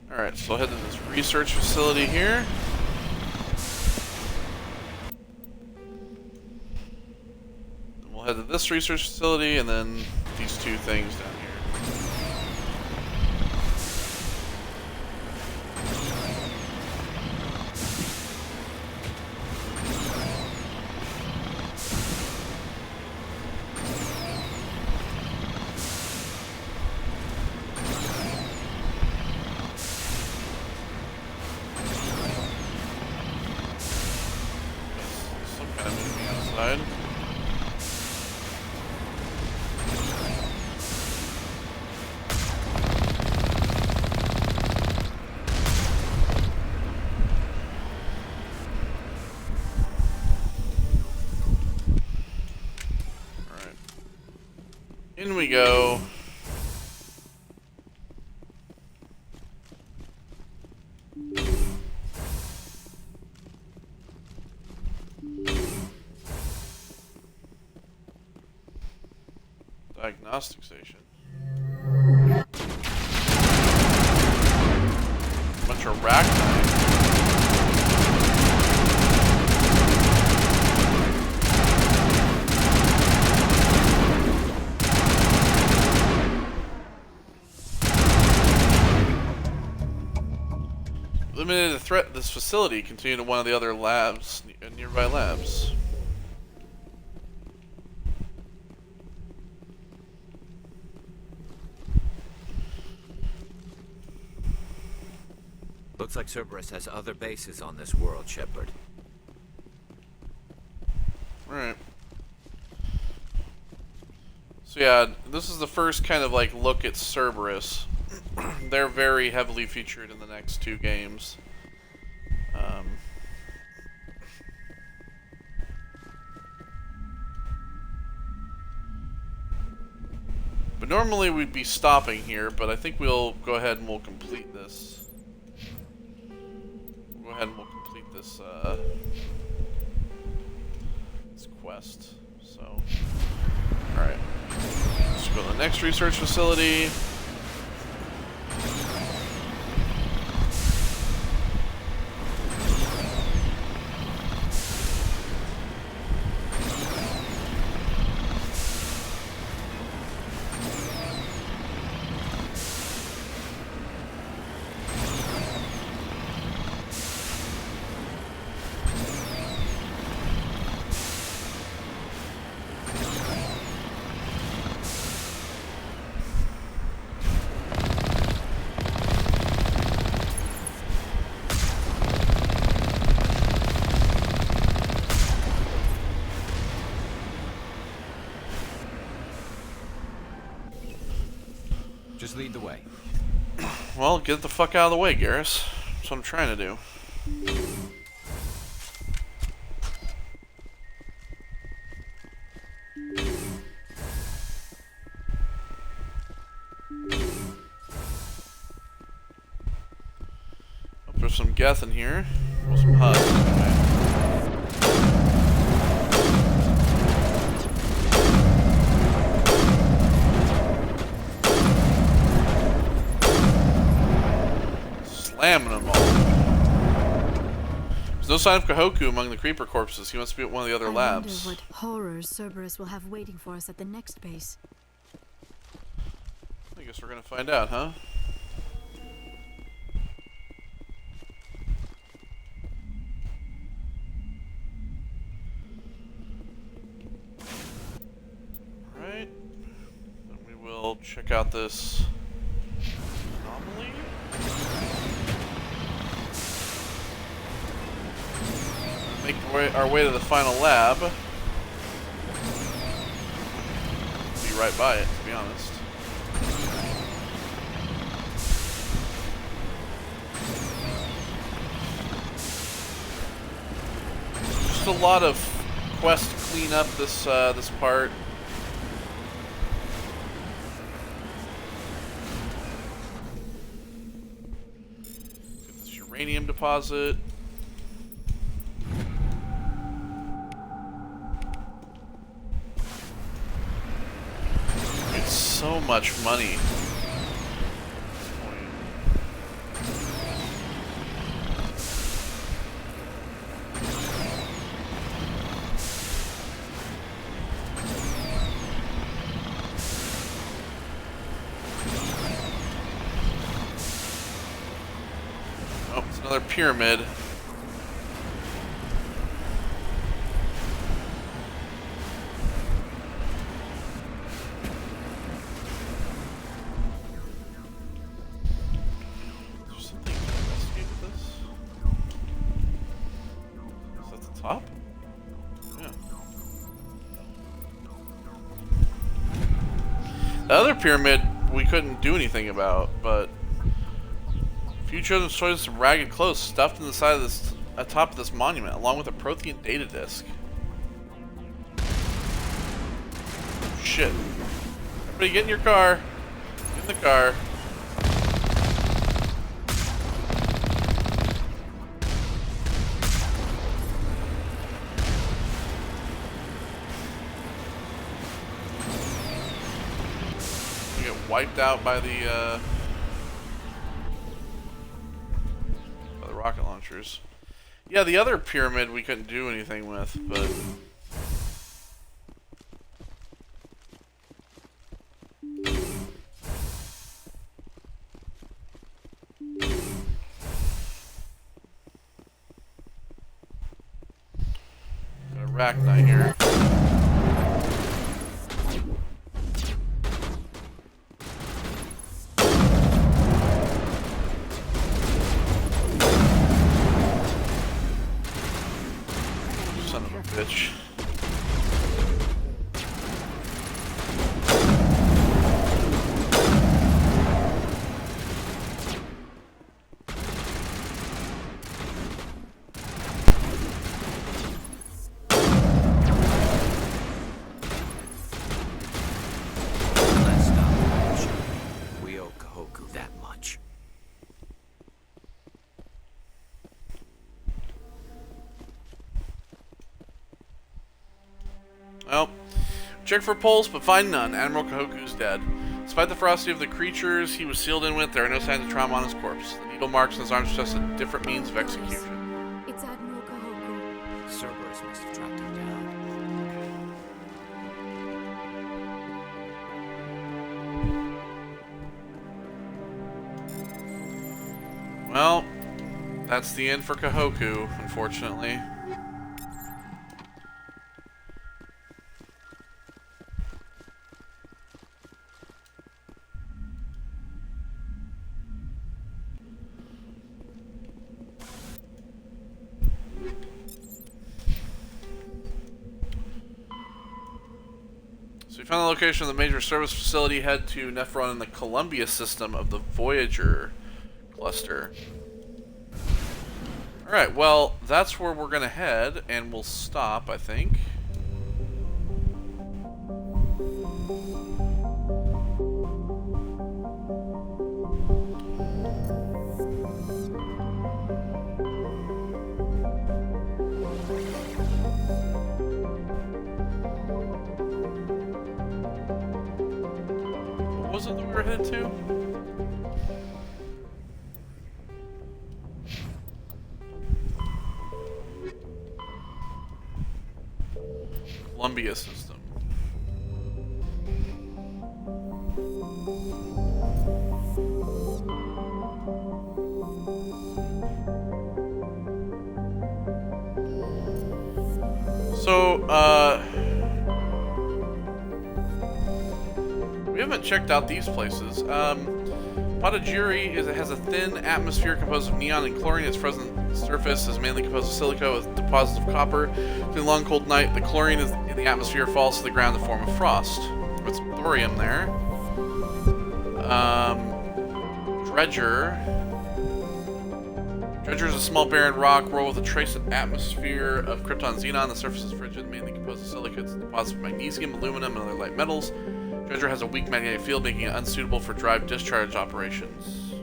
Alright, so I'll head to this research facility here. Then we'll head to this research facility and then these two things down here. In we go. Diagnostic station. Bunch of arachnite. Eliminated a threat at this facility. Continue to one of the other labs, nearby labs. Looks like Cerberus has other bases on this world, Shepard. Right. So yeah, this is the first kind of like look at Cerberus. They're very heavily featured in the next two games. But normally we'd be stopping here, but I think we'll go ahead and we'll complete this. We'll go ahead and we'll complete this this quest. So, all right, let's go to the next research facility. Just lead the way. Well, get the fuck out of the way, Garrus. That's what I'm trying to do. Hope there's some Geth in here. Or some HUDs anyway. slamming them all. There's no sign of Kahoku among the creeper corpses. He must be at one of the other labs. I wonder what horrors Cerberus will have waiting for us at the next base. I guess we're gonna find out, huh? Alright. Then we will check out this anomaly. Make our way to the final lab. Be right by it, to be honest. Just a lot of quest to clean up this this part. Get this uranium deposit. It's so much money. Oh, it's another pyramid. Top? Yeah. The other pyramid we couldn't do anything about, but a few children showed us some ragged clothes stuffed in the side of this, atop of this monument, along with a Prothean data disk. Shit. Everybody get in your car. Get in the car. Wiped out by the rocket launchers. Yeah, the other pyramid we couldn't do anything with, but got a arachnite here. Bitch. Let's not. We owe Kahoku that much. Well, check for pulse, but find none. Admiral Kahoku's dead. Despite the ferocity of the creatures he was sealed in with, there are no signs of trauma on his corpse. The needle marks on his arms suggest a different means of execution. It's Admiral Kahoku. Cerberus must have tracked him down. Well, that's the end for Kahoku, unfortunately. So we found the location of the major service facility. Head to Nephron in the Columbia system of the Voyager cluster. Alright, well, that's where we're going to head, and we'll stop, I think. What was it that we were headed to? Columbia system. So, we haven't checked out these places. Patajiri has a thin atmosphere composed of neon and chlorine. Its frozen surface is mainly composed of silica with deposits of copper. During the long cold night, the chlorine in the atmosphere falls to the ground in the form of frost. With some thorium there. Dredger. Dredger is a small barren rock world with a trace atmosphere of krypton xenon. The surface is frigid, mainly composed of silica. It's deposits of magnesium, aluminum, and other light metals. Dredger has a weak magnetic field, making it unsuitable for drive discharge operations.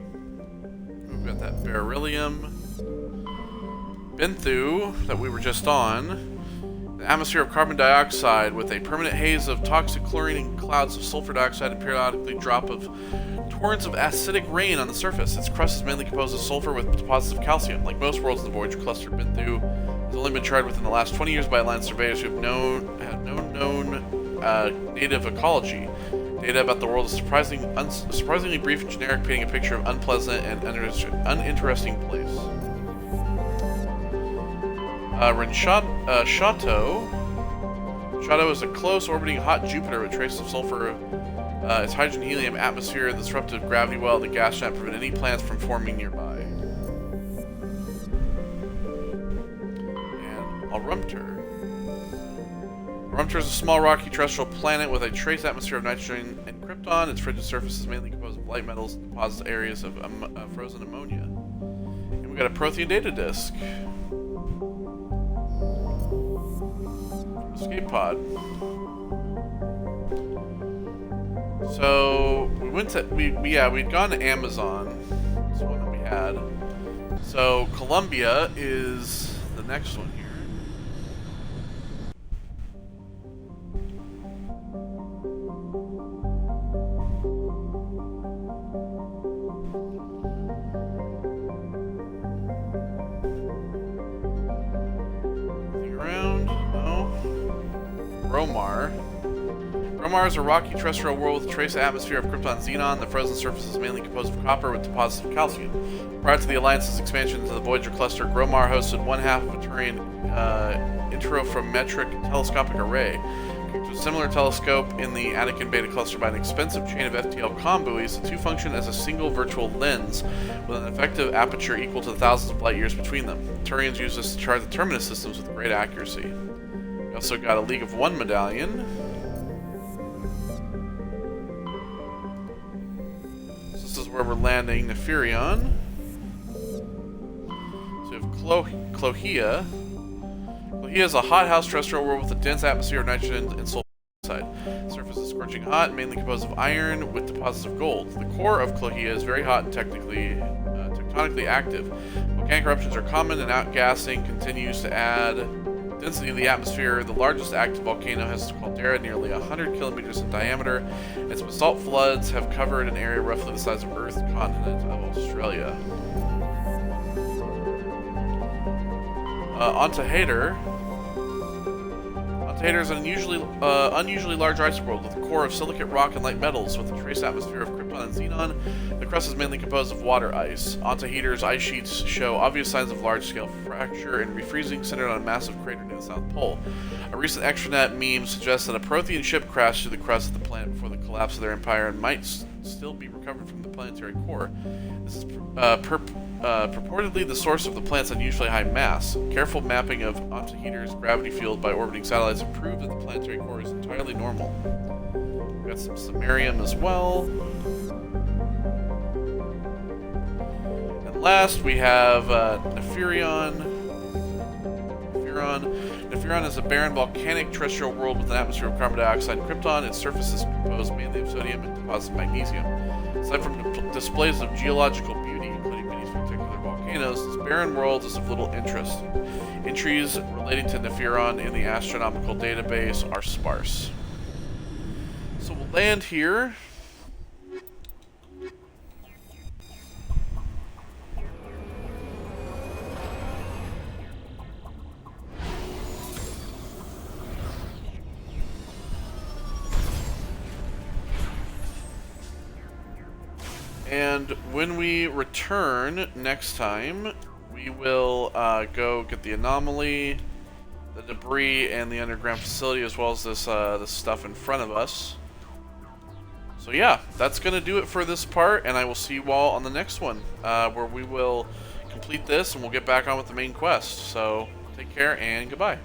We've got that beryllium. Benthu, that we were just on. The atmosphere of carbon dioxide with a permanent haze of toxic chlorine and clouds of sulfur dioxide and periodically drop of torrents of acidic rain on the surface. Its crust is mainly composed of sulfur with deposits of calcium. Like most worlds in the Voyager cluster, Benthu has only been charted within the last 20 years by Alliance surveyors who have no known native ecology. Data about the world is surprisingly brief and generic, painting a picture of unpleasant and uninteresting place. Chateau. Chateau is a close orbiting hot Jupiter with traces of sulfur. Its hydrogen-helium atmosphere, the disruptive gravity well, the gas giant prevent any plants from forming nearby. And Alrumter. Alrumter is a small rocky terrestrial planet with a trace atmosphere of nitrogen and krypton. Its frigid surface is mainly composed of light metals and deposits areas of frozen ammonia. And we got a Prothean data disk. Escape pod. So we went to we'd gone to Amazon. That's one that we had. So Columbia is the next one here. Romar is a rocky terrestrial world with a trace atmosphere of krypton xenon. The frozen surface is mainly composed of copper with deposits of calcium. Prior to the Alliance's expansion into the Voyager cluster, Gromar hosted one half of a Turian interferometric telescopic array. To a similar telescope in the Anakin Beta cluster by an expensive chain of FTL comm buoys, the two function as a single virtual lens with an effective aperture equal to thousands of light years between them. Turians use this to chart the terminus systems with great accuracy. We also got a League of One medallion. Where we're landing Neferion. So we have Clohia. Clohia is a hothouse terrestrial world with a dense atmosphere of nitrogen and sulfur dioxide. The surface is scorching hot, mainly composed of iron with deposits of gold. The core of Clohia is very hot and tectonically active. Volcanic eruptions are common, and outgassing continues to add density of the atmosphere. The largest active volcano has its caldera nearly 100 kilometers in diameter. Its basalt floods have covered an area roughly the size of Earth's continent of Australia. Ontahater. Ontahater is an unusually large ice world with a core of silicate rock and light metals with a trace atmosphere of krypton and xenon. The crust is mainly composed of water ice. Ontahater's ice sheets show obvious signs of large-scale fracture and refreezing centered on a massive crater near the South Pole. A recent extranet meme suggests that a Prothean ship crashed through the crust of the planet before the collapse of their empire and might still be recovered from the planetary core. This is purportedly the source of the planet's unusually high mass. Careful mapping of Ontahater's gravity field by orbiting satellites have proved that the planetary core is entirely normal. We got some samarium as well. And last we have Neferion. Neferion is a barren volcanic terrestrial world with an atmosphere of carbon dioxide and krypton. Its surface is composed mainly of sodium and deposits of magnesium. Aside from displays of geological beauty, including many spectacular volcanoes, this barren world is of little interest. Entries relating to Neferion in the astronomical database are sparse. So we'll land here. And when we return next time, we will go get the anomaly, the debris, and the underground facility, as well as this stuff in front of us. So yeah, that's going to do it for this part, and I will see you all on the next one, where we will complete this and we'll get back on with the main quest. So take care and goodbye.